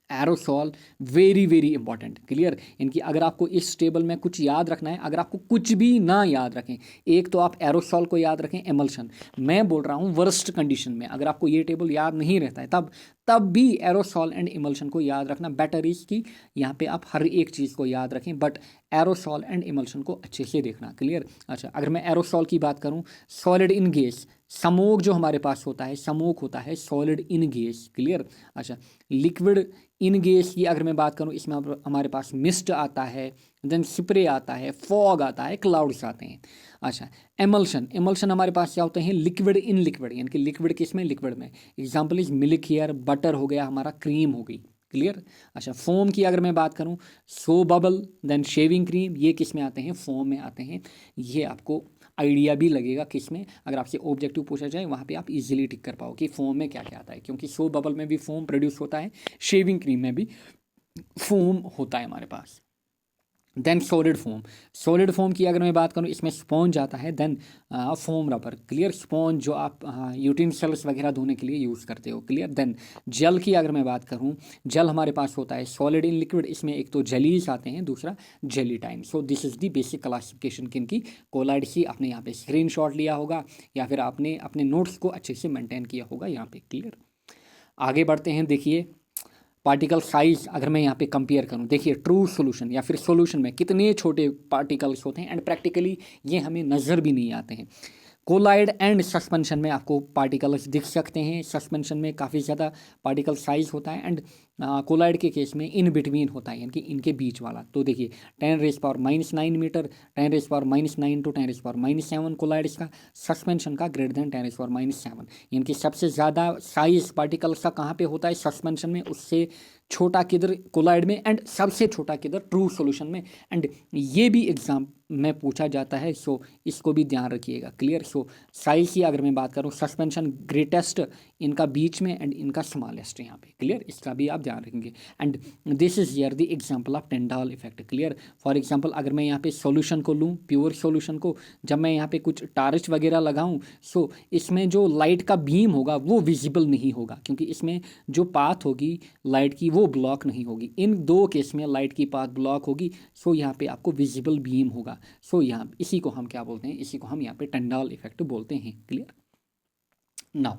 S1: aerosol very very important. Clear, इनकी अगर आपको इस टेबल में कुछ याद रखना है, अगर आपको कुछ भी ना याद रखें, एक तो आप एरोसॉल को याद रखें, एमल्शन, मैं बोल रहा हूँ वर्स्ट कंडीशन में, अगर आपको ये टेबल याद नहीं रहता है तब भी एरोसॉल एंड इमल्शन को याद रखना बेटर इज कि यहाँ पे आप हर एक चीज़ को याद रखें, बट एरोसॉल एंड इमल्शन को अच्छे से देखना। क्लियर, अच्छा। अगर मैं एरोसॉल की बात करूँ, सॉलिड इन गैस, स्मोक जो हमारे पास होता है, स्मोक होता है सॉलिड इन गैस। क्लियर, अच्छा। लिक्विड इन गैस की अगर मैं बात करूँ, इसमें हमारे पास मिस्ट आता है, देन स्प्रे आता है, फॉग आता है, क्लाउड्स आते हैं। अच्छा, एमल्शन, एमल्शन हमारे पास क्या होते हैं, लिक्विड इन लिक्विड, यानी कि लिक्विड किस में, लिक्विड में। Example is milk here, butter हो गया हमारा, क्रीम हो गई। क्लियर, अच्छा। फोम की अगर मैं बात करूं, सो बबल, देन शेविंग क्रीम, ये किस में आते हैं, फोम में आते हैं। ये आपको आइडिया भी लगेगा किस में, अगर आपसे ऑब्जेक्टिव पूछा जाए वहाँ पे आप इजीली टिक कर पाओ कि फोम में क्या क्या आता है, क्योंकि सो बबल में भी फोम प्रोड्यूस होता है, शेविंग क्रीम में भी फोम होता है हमारे पास। Then solid foam, solid foam की अगर मैं बात करूँ, इसमें स्पॉन्ज आता है, then foam rubber. Clear, sponge जो आप यूटेंसिल्स वगैरह धोने के लिए यूज़ करते हो। क्लियर, देन जेल की अगर मैं बात करूँ, जेल हमारे पास होता है सॉलिड इन लिक्विड, इसमें एक तो जेलीज आते हैं, दूसरा jelly time. So this is the basic classification किनकी, कोलाइड्स की। आपने यहाँ पे स्क्रीनशॉट लिया होगा या फिर आपने अपने नोट्स को अच्छे से मेंटेन किया होगा यहाँ पे। क्लियर, आगे बढ़ते हैं। देखिए, पार्टिकल साइज अगर मैं यहाँ पे कंपेयर करूँ, देखिए ट्रू सॉल्यूशन या फिर सॉल्यूशन में कितने छोटे पार्टिकल्स होते हैं, एंड प्रैक्टिकली ये हमें नज़र भी नहीं आते हैं। कोलाइड एंड सस्पेंशन में आपको पार्टिकल्स दिख सकते हैं, सस्पेंशन में काफ़ी ज़्यादा पार्टिकल साइज होता है, एंड कोलाइड के केस में इन बिटवीन होता है, यानी कि इनके बीच वाला। तो देखिए 10⁻⁹ मीटर, 10⁻⁹ टू 10⁻⁷ कोलाइड्स का, सस्पेंशन का ग्रेटर देन 10⁻⁷, यानी कि सबसे ज़्यादा साइज पार्टिकल्स का कहाँ पे होता है, सस्पेंशन में, उससे छोटा किधर, कोलाइड में, एंड सबसे छोटा किधर, ट्रू सॉल्यूशन में। एंड ये भी एग्जाम में पूछा जाता है, सो इसको भी ध्यान रखिएगा। क्लियर, सो साइज की अगर मैं बात करूँ, सस्पेंशन ग्रेटेस्ट इनका बीच में, एंड इनका स्मॉलेस्ट यहाँ पे। क्लियर, इसका भी आप ध्यान रखेंगे। And this is here the example of टेंडाल effect. Clear. For example अगर मैं यहाँ पे सॉल्यूशन को लूँ, प्योर सॉल्यूशन को, जब मैं यहाँ पे कुछ टार्च वगैरह लगाऊँ, सो इसमें जो लाइट का बीम होगा वो विजिबल नहीं होगा, क्योंकि इसमें जो पाथ होगी लाइट की वो ब्लॉक नहीं होगी। इन दो केस में लाइट की पाथ ब्लॉक होगी, सो यहाँ पे आपको विजिबल बीम होगा। सो यहाँ इसी को हम क्या बोलते हैं, इसी को हम यहाँ पे टेंडाल इफेक्ट बोलते हैं। क्लियर। नाउ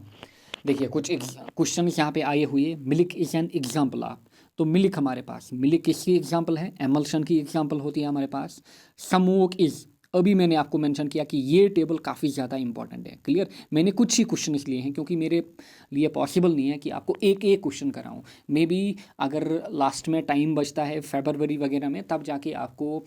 S1: देखिए कुछ क्वेश्चन यहाँ पे आए हुए। Milk is an example of, तो मिल्क हमारे पास, मिल्क किसकी एग्जाम्पल है, एमल्शन की एग्जाम्पल होती है हमारे पास। स्मोक इज, अभी मैंने आपको मेंशन किया कि ये टेबल काफ़ी ज़्यादा इंपॉर्टेंट है। क्लियर। मैंने कुछ ही क्वेश्चन इसलिए हैं क्योंकि मेरे लिए पॉसिबल नहीं है कि आपको एक एक क्वेश्चन कराऊं। मे बी अगर लास्ट में टाइम बचता है फरवरी वगैरह में, तब जाके आपको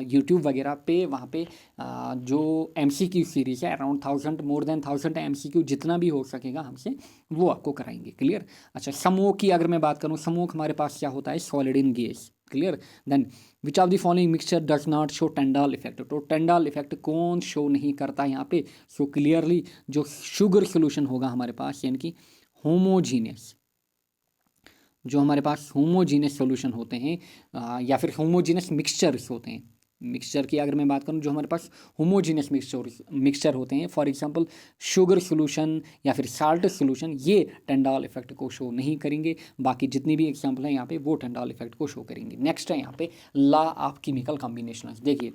S1: यूट्यूब वगैरह पे वहाँ पे जो MCQ सीरीज़ है अराउंड 1000, मोर देन 1000 MCQ जितना भी हो सकेगा हमसे वो आपको कराएंगे। क्लियर। अच्छा, स्मोक की अगर मैं बात करूँ, स्मोक हमारे पास क्या होता है, solid in gas. Clear. Then which of the following mixture does not show Tyndall effect, तो टेंडाल इफेक्ट कौन शो नहीं करता यहाँ पे। सो क्लियरली जो शुगर सोल्यूशन होगा हमारे पास, यानी कि होमोजीनियस, जो हमारे पास होमोजीनियस सॉल्यूशन होते हैं या फिर होमोजीनियस मिक्सचर्स होते हैं। मिक्सचर की अगर मैं बात करूं, जो हमारे पास होमोजीनियस मिक्सचर होते हैं, फॉर एग्जांपल शुगर सोल्यूशन या फिर साल्ट सोल्यूशन, ये टेंडाल इफेक्ट को शो नहीं करेंगे। बाकी जितनी भी एग्जांपल हैं यहाँ पे वो टेंडाल इफेक्ट को शो करेंगे। नेक्स्ट है यहाँ पे लॉ ऑफ केमिकल कॉम्बिनेशन। देखिए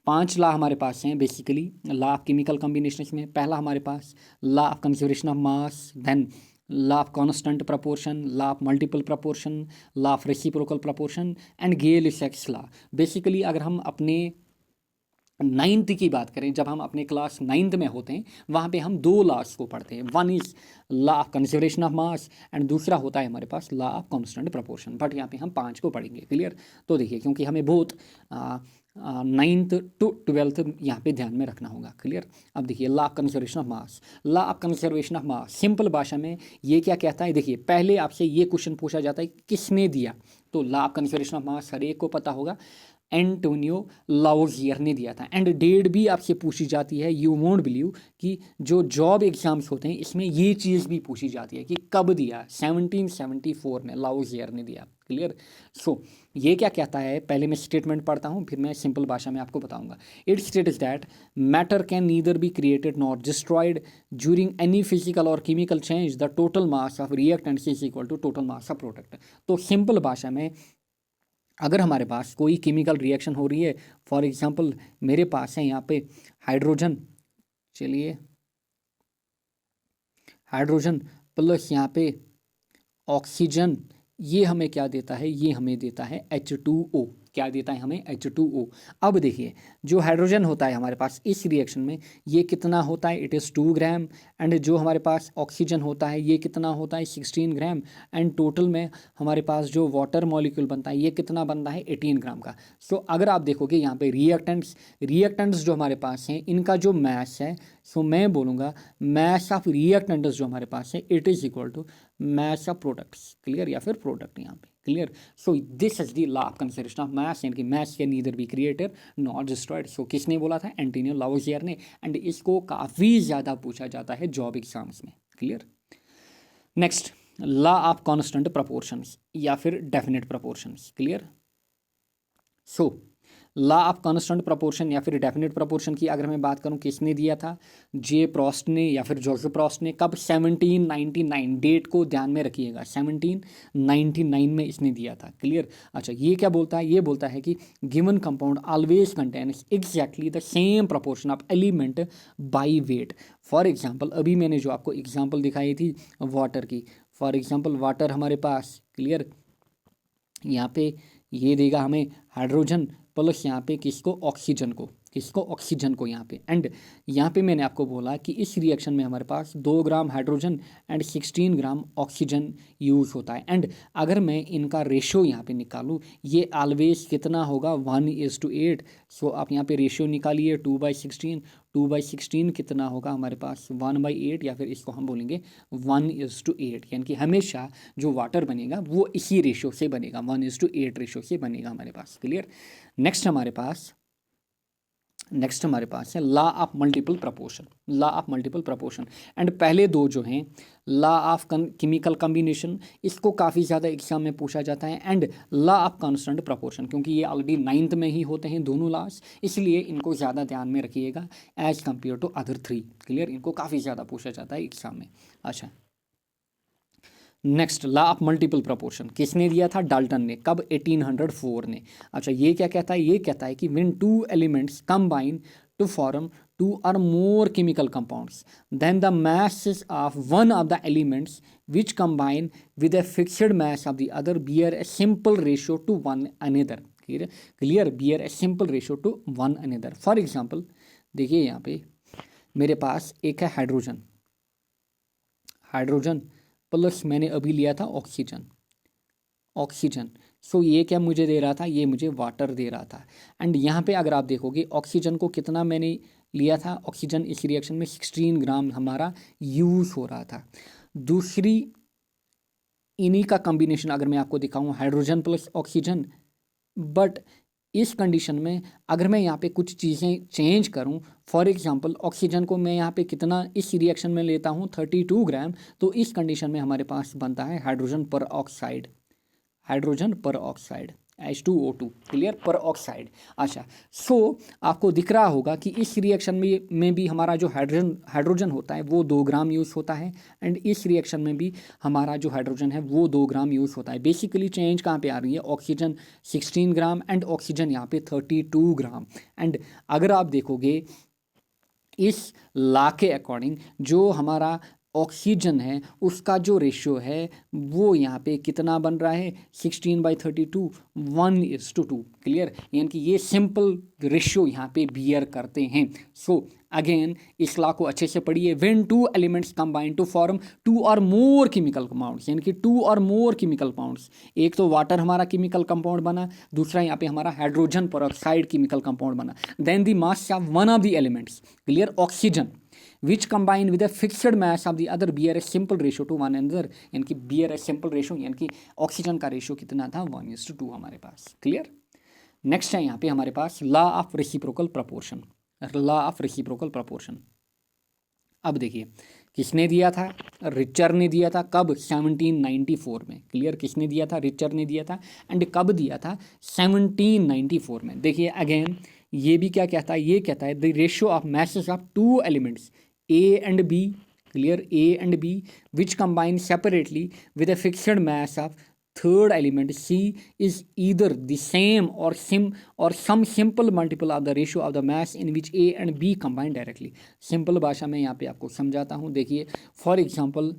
S1: 5 लॉ हमारे पास हैं basically law of chemical combination में। पहला हमारे पास law of conservation of mass, then law of constant proportion, law of multiple proportion, law of reciprocal proportion and Gay Lussac's law. Basically अगर हम अपने 9th की बात करें, जब हम अपने क्लास 9th में होते हैं, वहाँ पे हम 2 लॉज को पढ़ते हैं। One is law of conservation of mass and दूसरा होता है हमारे पास law of constant proportion. But यहाँ पे हम 5 को पढ़ेंगे। क्लियर। तो देखिए क्योंकि हमें बहुत 9th to 12th यहाँ पे ध्यान में रखना होगा। क्लियर। अब देखिए law of conservation of mass, law of conservation of mass simple भाषा में ये क्या कहता है। देखिए पहले आपसे ये क्वेश्चन पूछा जाता है किसने दिया, तो law of conservation of mass हर एक को पता होगा, एंटोनियो लावोजियर ने दिया था। एंड डेट भी आपसे पूछी जाती है, यू वोंट बिलीव कि जो जॉब एग्जाम्स होते हैं इसमें ये चीज़ भी पूछी जाती है कि कब दिया, 1774 में लावोजियर ने दिया। क्लियर। सो ये क्या कहता है, पहले मैं स्टेटमेंट पढ़ता हूँ फिर मैं सिंपल भाषा में आपको बताऊंगा। It states that matter can neither be created nor destroyed during any physical और chemical change, the total mass of reactants is equal to total mass of product. तो सिंपल भाषा में अगर हमारे पास कोई केमिकल रिएक्शन हो रही है, फॉर एग्जांपल मेरे पास है यहाँ पे हाइड्रोजन, चलिए हाइड्रोजन प्लस यहाँ पे ऑक्सीजन, ये हमें क्या देता है, ये हमें देता है H2O। क्या देता है हमें, H2O। अब देखिए जो हाइड्रोजन होता है हमारे पास इस रिएक्शन में ये कितना होता है, इट इज़ 2 ग्राम। एंड जो हमारे पास ऑक्सीजन होता है ये कितना होता है, 16 ग्राम। एंड टोटल में हमारे पास जो वाटर मॉलिक्यूल बनता है ये कितना बनता है, 18 ग्राम का। सो अगर आप देखोगे यहाँ पे रिएक्टेंट्स जो हमारे पास हैं इनका जो मैस है, सो मैं बोलूँगा मैस ऑफ रिएक्टेंट्स जो हमारे पास है it is equal to mass of products. Clear. या फिर प्रोडक्ट यहाँ पे। Clear. So this is the law of conservation of mass, यानी कि mass can neither be created not destroyed. So किसने बोला था, एंटोनियो लावोजियर ने। एंड इसको काफ़ी ज़्यादा पूछा जाता है जॉब एग्जाम्स में। Clear. Next law of constant proportions या फिर definite proportions. Clear. So law of constant proportion या फिर डेफिनेट प्रपोर्शन की अगर मैं बात करूं, किसने दिया था, जे प्रॉस्ट ने या फिर जोसेफ प्रॉस्ट ने। कब, 1799। डेट को ध्यान में रखिएगा, 1799 में इसने दिया था। क्लियर। अच्छा ये क्या बोलता है, ये बोलता है कि given compound always contains exactly the same proportion of element by wait. For example अभी मैंने जो आपको एग्जाम्पल दिखाई थी वाटर की, फॉर एग्जाम्पल वाटर हमारे पास, क्लियर, यहाँ पे ये देगा हमें हाइड्रोजन प्लस यहाँ पे किसको, ऑक्सीजन को यहाँ पे। एंड यहाँ पे मैंने आपको बोला कि इस रिएक्शन में हमारे पास 2 gram hydrogen and 16 gram oxygen use होता है। एंड अगर मैं इनका रेशो यहाँ पे निकालूँ, ये ऑलवेज कितना होगा, 1:8। सो आप यहाँ पे रेशियो निकालिए 2/16। 2/16 कितना होगा हमारे पास, 1/8, या फिर इसको हम बोलेंगे 1:8। यानी कि हमेशा जो वाटर बनेगा वो इसी रेशियो से बनेगा, 1:8 रेशियो से बनेगा हमारे पास। क्लियर। नेक्स्ट हमारे पास है law of multiple proportion. And पहले दो जो हैं लॉ ऑफ केमिकल कम्बिनेशन, इसको काफ़ी ज़्यादा एग्जाम में पूछा जाता है, and law of constant proportion, क्योंकि ये ऑलरेडी 9th में ही होते हैं दोनों लॉस, इसलिए इनको ज़्यादा ध्यान में रखिएगा as compare to other 3। Clear, इनको काफ़ी ज़्यादा पूछा जाता है एग्जाम में। अच्छा, next, law of multiple proportion किसने दिया था? डाल्टन ने। कब? 1804 ने। अच्छा, ये क्या कहता है? ये कहता है कि when two elements combine to form two और more chemical compounds then the masses of one of the elements which combine with a fixed mass of the other bear a simple ratio to one another। Clear, bear a simple ratio to one another। For example देखिए, यहाँ पे मेरे पास एक है hydrogen, hydrogen plus मैंने अभी लिया था ऑक्सीजन, ऑक्सीजन। सो ये क्या मुझे दे रहा था? ये मुझे वाटर दे रहा था। एंड यहाँ पे अगर आप देखोगे ऑक्सीजन को कितना मैंने लिया था, ऑक्सीजन इस रिएक्शन में 16 ग्राम हमारा यूज़ हो रहा था। दूसरी इन्हीं का कॉम्बिनेशन अगर मैं आपको दिखाऊँ, हाइड्रोजन प्लस ऑक्सीजन, बट इस कंडीशन में अगर मैं यहाँ पे कुछ चीज़ें चेंज करूँ, फॉर एग्जांपल ऑक्सीजन को मैं यहाँ पे कितना इस रिएक्शन में लेता हूँ 32 ग्राम, तो इस कंडीशन में हमारे पास बनता है हाइड्रोजन पर ऑक्साइड, हाइड्रोजन पर ऑक्साइड H2O2। क्लियर, पर ऑक्साइड। अच्छा, सो आपको दिख रहा होगा कि इस रिएक्शन में भी हमारा जो हाइड्रोजन होता है वो 2 ग्राम यूज़ होता है, एंड इस रिएक्शन में भी हमारा जो हाइड्रोजन है वो 2 ग्राम यूज़ होता है। बेसिकली चेंज कहाँ पे आ रही है? ऑक्सीजन 16 ग्राम एंड ऑक्सीजन यहाँ पे 32 ग्राम। एंड अगर आप देखोगे इस लॉ के अकॉर्डिंग जो हमारा ऑक्सीजन है उसका जो रेशियो है वो यहाँ पे कितना बन रहा है? 16/32, 1:2। क्लियर, यानी कि ये सिंपल रेशियो यहाँ पे बियर करते हैं। सो अगेन इस लॉ को अच्छे से पढ़िए। When two elements combine to form 2 or more chemical compounds, यानी कि 2 और मोर केमिकल कंपाउंड्स, एक तो वाटर हमारा केमिकल कंपाउंड बना, दूसरा यहाँ पे हमारा हाइड्रोजन पेरोक्साइड केमिकल कंपाउंड बना, then the mass of one of the elements, clear, oxygen, which combine with a fixed mass of the other bear a simple ratio to one another, यानी कि bear a simple ratio, यानी कि oxygen का ratio कितना था? 1:2 हमारे पास। Clear, next है यहाँ पे हमारे पास law of reciprocal proportion, law of reciprocal proportion. अब देखिए किसने दिया था? रिचर ने दिया था। कब? 1794 में। क्लियर, किसने दिया था? रिचर ने दिया था। एंड कब दिया था? 1794 में। देखिए अगेन ये भी क्या कहता है? ये कहता है the ratio of masses of 2 elements A and B, clear, A and B, which combine separately with a fixed mass of third element C is either the same or some simple multiple of the ratio of the mass in which A and B combine directly। Simple भाषा में यहाँ पे आपको समझाता हूँ। देखिए for example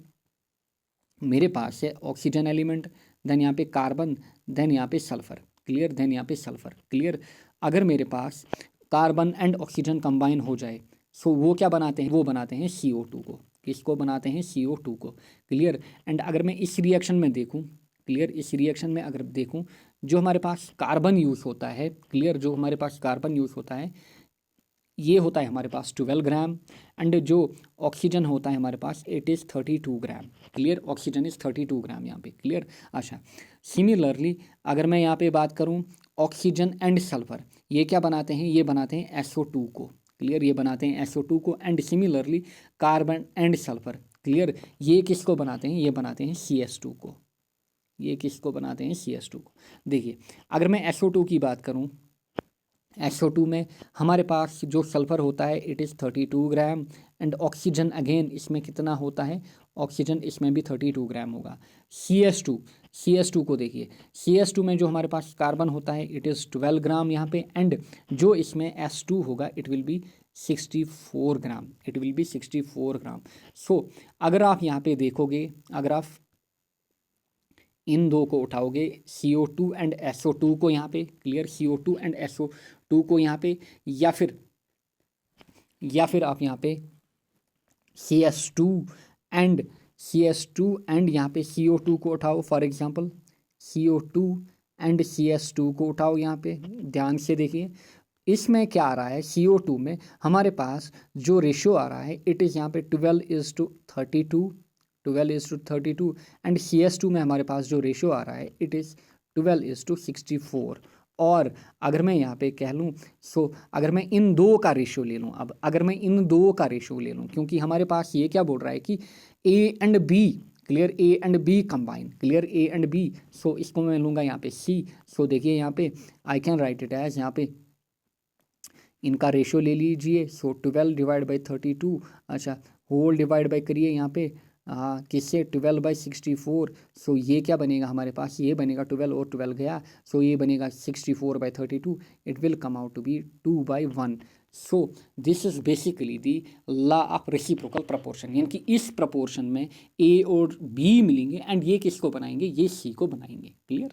S1: मेरे पास है ऑक्सीजन एलिमेंट, देन यहाँ पे कार्बन, देन यहाँ पे सल्फर। क्लियर, देन यहाँ पे सल्फर। क्लियर, अगर मेरे पास कार्बन एंड ऑक्सीजन कंबाइन हो जाए, सो वो क्या बनाते हैं? वो बनाते हैं CO2 को। किसको बनाते हैं? CO2 को। क्लियर, एंड अगर मैं इस रिएक्शन में देखूं, क्लियर, इस रिएक्शन में अगर देखूं जो हमारे पास कार्बन यूज़ होता है, क्लियर, जो हमारे पास कार्बन यूज़ होता है ये होता है हमारे पास 12 ग्राम, एंड जो ऑक्सीजन होता है हमारे पास it is 32 gram. Clear, oxygen is 32 gram यहाँ पे। क्लियर, अच्छा, सिमिलरली अगर मैं यहाँ पे बात करूँ ऑक्सीजन एंड सल्फर, ये क्या बनाते हैं? ये बनाते हैं SO2 को। क्लियर, ये बनाते हैं SO2 को। And similarly carbon and sulphur, clear, ये किसको बनाते हैं? ये बनाते हैं CS2 को। ये किसको बनाते हैं? CS2 को। देखिए अगर मैं SO2 की बात करूँ, SO2 में हमारे पास जो सल्फ़र होता है it is 32 gram, and oxygen again इसमें कितना होता है? ऑक्सीजन इसमें भी 32 ग्राम होगा। CS2 को देखिए, CS2 में जो हमारे पास कार्बन होता है इट इज़ 12 ग्राम यहाँ पे, एंड जो इसमें S2 होगा it will B 64 gram, it will B 64 ग्राम। सो अगर आप यहाँ पे देखोगे, अगर आप इन दो को उठाओगे CO2 एंड SO2 को यहाँ पे, क्लियर, CO2 एंड SO2 को यहाँ पे, या फिर आप यहाँ पे CS2 एंड यहाँ पे CO2 को उठाओ, for example CO2 and CS2 को उठाओ यहाँ पे, ध्यान से देखिए इसमें क्या आ रहा है? CO2 में हमारे पास जो रेशियो आ रहा है इट इज़ यहाँ पे 12:32 एंड CS2 में हमारे पास जो रेशियो आ रहा है इट इज़ 12:64। और अगर मैं यहाँ पे कह लूँ, सो अगर मैं इन दो का रेशियो ले लूँ, अब अगर मैं इन दो का रेशियो ले लूँ, क्योंकि हमारे पास ये क्या बोल रहा है कि A and B, clear, A and B combine, clear, A and B. So इसको मैं लूँगा यहाँ पे सी। सो देखिए यहाँ पे I can write it as, यहाँ पे इनका रेशियो ले लीजिए। सो 12 डिवाइड बाई 32, अच्छा होल डिवाइड बाई करिए यहाँ पे किससे, 12 बाई 64। सो ये क्या बनेगा हमारे पास, ये बनेगा 12 और 12 गया, सो ये बनेगा 64 by 32। It will come out to be 2/1। So this is basically the law of reciprocal proportion, यानी कि इस प्रपोर्शन में ए और बी मिलेंगे एंड ये किसको बनाएंगे, ये सी को बनाएंगे, clear.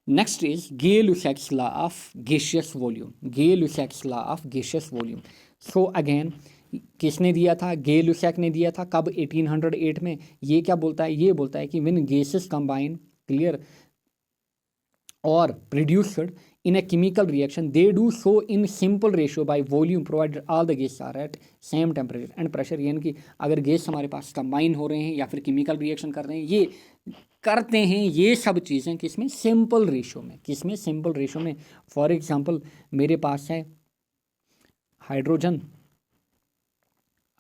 S1: Next is Gay-Lussac's law of gaseous volume, Gay-Lussac's law of gaseous volume. So again किसने दिया था, Gay-Lussac ने दिया था, कब, 1808 में। ये क्या बोलता है, ये बोलता है कि व्हेन gases combine, क्लियर, और produced in a chemical reaction they do so in simple ratio by volume provided all the gases are at same temperature and pressure। यानी कि अगर गैस हमारे पास कंबाइन हो रहे हैं या फिर केमिकल रिएक्शन कर रहे हैं, ये करते हैं ये सब चीज़ें किसमें, सिंपल रेशियो में, किसमें, सिंपल रेशियो में। फॉर एग्जांपल मेरे पास है हाइड्रोजन,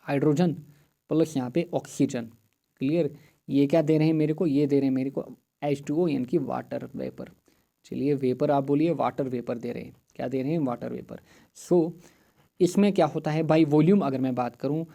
S1: हाइड्रोजन प्लस यहाँ पे ऑक्सीजन, क्लियर। ये क्या दे रहे हैं मेरे को, ये दे रहे हैं मेरे को H2O, यानी कि वाटर वेपर। चलिए वेपर आप बोलिए, वाटर वेपर दे रहे हैं, क्या दे रहे हैं, वाटर वेपर। सो इसमें क्या होता है बाई वॉल्यूम, अगर मैं बात करूँ,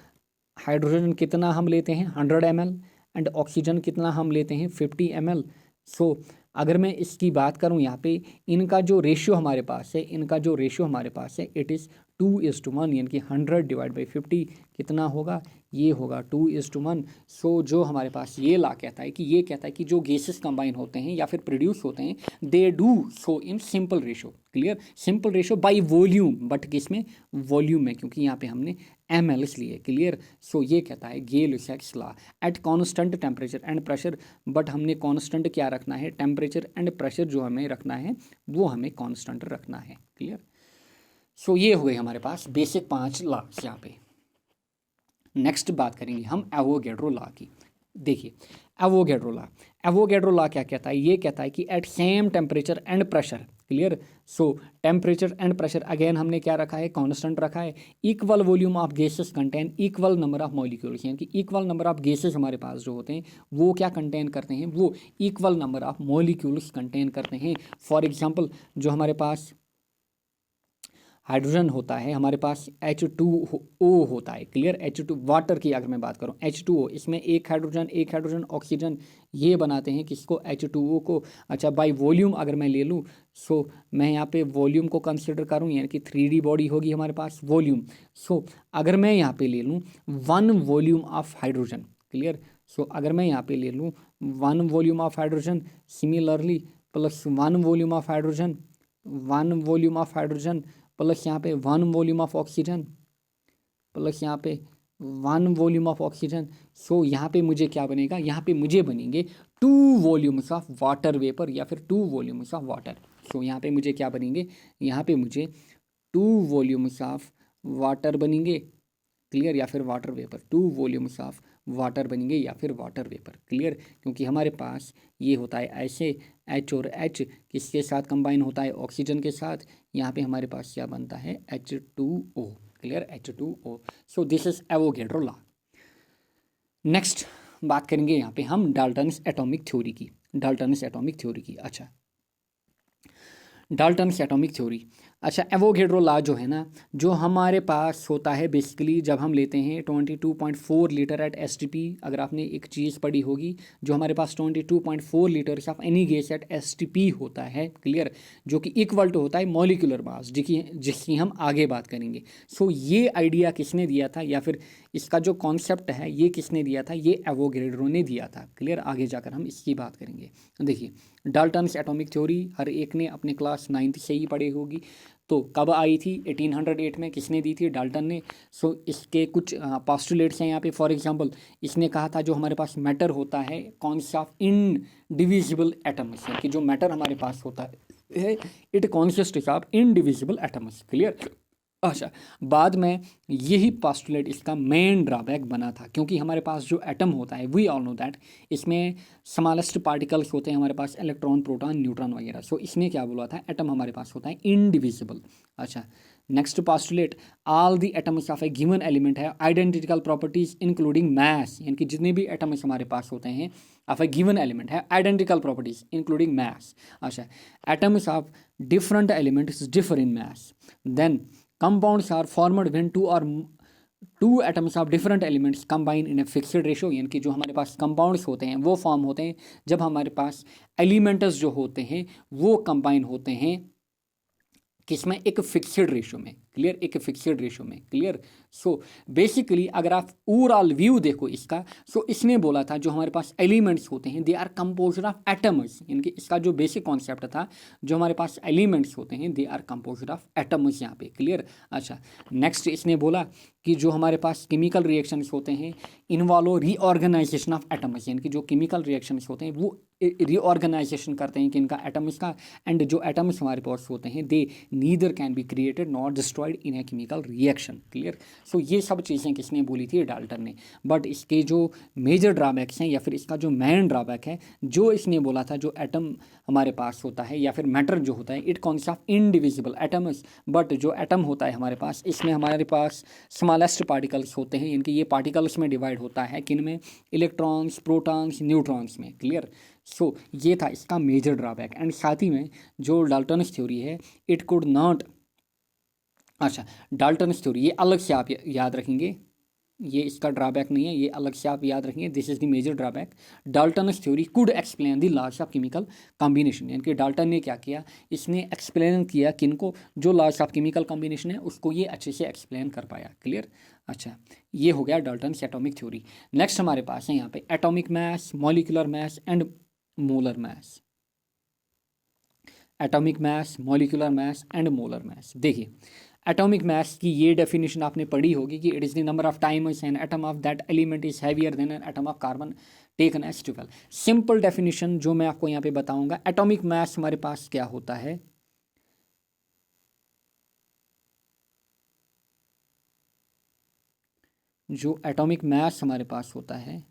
S1: हाइड्रोजन कितना हम लेते हैं 100 ml एंड ऑक्सीजन कितना हम लेते हैं 50 ml। सो अगर मैं इसकी बात करूं यहाँ पे, इनका जो रेशियो हमारे पास है, इनका जो रेशियो हमारे पास है, इट इज़ 2:1, यानी कि 100 डिवाइड बाई 50 कितना होगा, ये होगा 2:1। सो जो हमारे पास ये ला कहता है कि, ये कहता है कि जो गैसेस कंबाइन होते हैं या फिर प्रोड्यूस होते हैं, they do so in simple ratio, clear, simple ratio by volume, but किस में, वॉल्यूम में, क्योंकि यहाँ पे हमने mls लिए, क्लियर। सो ये कहता है Gay-Lussac's law at constant temperature and pressure, but हमने कॉन्स्टेंट क्या रखना है, टेम्परेचर एंड प्रेशर जो हमें रखना है वो हमें कॉन्स्टेंट रखना है, क्लियर। सो ये हुए हमारे पास बेसिक 5 लॉज यहाँ पे। नेक्स्ट बात करेंगे हम एवोगैड्रो लॉ की। देखिए एवोगैड्रो लॉ, एवोगैड्रो लॉ क्या कहता है, ये कहता है कि at same temperature and pressure, clear. So temperature and pressure again हमने क्या रखा है, कांस्टेंट रखा है। Equal volume of gases contain equal number of molecules, यानी कि इक्वल नंबर ऑफ गैसेस हमारे पास जो होते हैं वो क्या कंटेन करते हैं, वो equal number of molecules contain करते हैं। फॉर एग्जांपल जो हमारे पास हाइड्रोजन होता है, हमारे पास H2O होता है, क्लियर। H2 वाटर की अगर मैं बात करूँ, H2O, इसमें एक हाइड्रोजन ऑक्सीजन, ये बनाते हैं किसको, H2O को। अच्छा बाई वॉल्यूम अगर मैं ले लूँ, सो मैं यहाँ पे वॉल्यूम को कंसिडर करूँ, यानी कि 3D बॉडी होगी हमारे पास, वॉल्यूम। सो अगर मैं यहाँ पे ले लूँ 1 volume of hydrogen, clear. So अगर मैं यहाँ पे ले लूँ 1 volume of hydrogen, similarly plus 1 volume of hydrogen, 1 volume of hydrogen plus यहाँ पे 1 वॉल्यूम ऑफ ऑक्सीजन, प्लस यहाँ पे 1 वॉल्यूम ऑफ ऑक्सीजन। सो यहाँ पे मुझे क्या बनेगा, यहाँ पे मुझे बनेंगे 2 वॉल्यूम्स ऑफ वाटर वेपर या फिर 2 वॉल्यूम्स ऑफ वाटर। सो यहाँ पे मुझे क्या बनेंगे, यहाँ पे मुझे 2 वॉल्यूम्स ऑफ वाटर बनेंगे, क्लियर, या फिर water vapour, 2 volumes of water बनेंगे या फिर वाटर वेपर, क्लियर। क्योंकि हमारे पास ये होता है ऐसे, H और H किसके साथ कंबाइन होता है, ऑक्सीजन के साथ। यहाँ पे हमारे पास क्या बनता है, H2O, clear, H2O। So this is Avogadro law. Next बात करेंगे यहाँ पे हम डाल्टन्स एटॉमिक थ्योरी की, डाल्टन्स एटॉमिक थ्योरी की। अच्छा डाल्टन्स एटॉमिक थ्योरी, अच्छा एवोगैड्रो लॉ जो है ना, जो हमारे पास होता है बेसिकली जब हम लेते हैं 22.4 लीटर एट STP। अगर आपने एक चीज़ पढ़ी होगी, जो हमारे पास 22.4 litres of any gas at STP होता है, क्लियर, जो कि इक्वल टू होता है मॉलिक्यूलर मास, जिसकी हम आगे बात करेंगे। सो ये आइडिया किसने दिया था, या फिर इसका जो कॉन्सेप्ट है ये किसने दिया था, ये एवोगैड्रो ने दिया था, क्लियर। आगे जाकर हम इसकी बात करेंगे। देखिए डाल्टन्स एटॉमिक थ्योरी हर एक ने अपने क्लास 9th से ही पढ़ी होगी। तो कब आई थी, 1808 में, किसने दी थी, डाल्टन ने। सो इसके कुछ पोस्टुलेट्स हैं यहाँ पे। फॉर एग्जांपल इसने कहा था जो हमारे पास मैटर होता है कॉन्सेप्ट ऑफ इनडिविजिबल एटम्स, कि जो मैटर हमारे पास होता है it consist of indivisible atoms, clear. अच्छा बाद में यही पोस्टुलेट इसका मेन ड्रॉबैक बना था, क्योंकि हमारे पास जो एटम होता है वी ऑल नो दैट इसमें स्मॉलेस्ट पार्टिकल्स होते हैं हमारे पास, इलेक्ट्रॉन, प्रोटॉन, न्यूट्रॉन वगैरह। सो इसने क्या बोला था, एटम हमारे पास होता है इनडिविजिबल। अच्छा next postulate, all the atoms of a given element है आइडेंटिकल प्रॉपर्टीज इंक्लूडिंग मास, यानी कि जितने भी एटम्स हमारे पास होते हैं ऑफ ए गिवन एलिमेंट है आइडेंटिकल प्रॉपर्टीज इंक्लूडिंग मास। अच्छा, atoms of different elements differ in mass, then compounds are formed when two atoms of different elements combine in a fixed ratio, यानी कि जो हमारे पास कंपाउंड्स होते हैं वो form होते हैं जब हमारे पास एलिमेंट्स जो होते हैं वो कंबाइन होते हैं किसमें, एक फिक्स्ड रेशो में। क्लियर, एक फिक्स्ड रेशो में। क्लियर। सो बेसिकली अगर आप ओवरऑल व्यू देखो इसका, सो इसने बोला था जो हमारे पास एलिमेंट्स होते हैं they are composed of atoms, यानी कि इसका जो बेसिक कॉन्सेप्ट था जो हमारे पास एलिमेंट्स होते हैं they are composed of atoms यहाँ पे। क्लियर। अच्छा, नेक्स्ट इसने बोला कि जो हमारे पास केमिकल रिएक्शंस होते हैं इन्वॉल्व रीऑर्गेनाइजेशन ऑफ एटम्स, यानी कि जो केमिकल रिएक्शंस होते हैं वो रीऑर्गेनाइजेशन करते हैं कि इनका एटम्स का, एंड जो एटम्स हमारे पास होते हैं they neither can be created not destroyed in a chemical reaction. Clear. So ये सब चीज़ें किसने बोली थी, डाल्टन ने। बट इसके जो मेजर ड्रॉबैक्स हैं या फिर इसका जो मेन ड्रॉबैक है जो इसने बोला था, जो एटम हमारे पास होता है या फिर मैटर जो होता है it consist of indivisible atoms, but जो एटम होता है हमारे पास इसमें हमारे पास स्मॉलेस्ट पार्टिकल्स होते हैं, इनके ये पार्टिकल्स में डिवाइड होता है किन में, इलेक्ट्रॉन्स, प्रोटॉन्स, न्यूट्रॉन्स में। क्लियर। सो ये था इसका मेजर ड्रॉबैक। एंड साथ ही में जो डाल्टन्स थ्योरी है इट कुड नॉट, अच्छा डाल्टन्स थ्योरी ये अलग से आप याद रखेंगे, ये इसका ड्रॉबैक नहीं है, ये अलग से आप याद रखेंगे, this is the major drawback. Dalton's theory could explain the laws of chemical combination, यानी कि डाल्टन ने क्या किया, इसने एक्सप्लेन किया किनको, जो लॉस ऑफ केमिकल कॉम्बिनेशन है उसको ये अच्छे से एक्सप्लेन कर पाया। क्लियर। अच्छा, ये हो गया डाल्टन्स एटॉमिक थ्योरी। नेक्स्ट हमारे पास है यहाँ पे atomic mass, molecular mass and molar mass. Atomic mass, molecular mass and molar मास। देखिए एटॉमिक मास की ये डेफिनेशन आपने पढ़ी होगी कि it is the number of times an atom of that element is heavier than an atom of carbon taken as 12। Simple definition जो मैं आपको यहाँ पे बताऊंगा, एटॉमिक मास हमारे पास क्या होता है, जो एटॉमिक मास हमारे पास होता है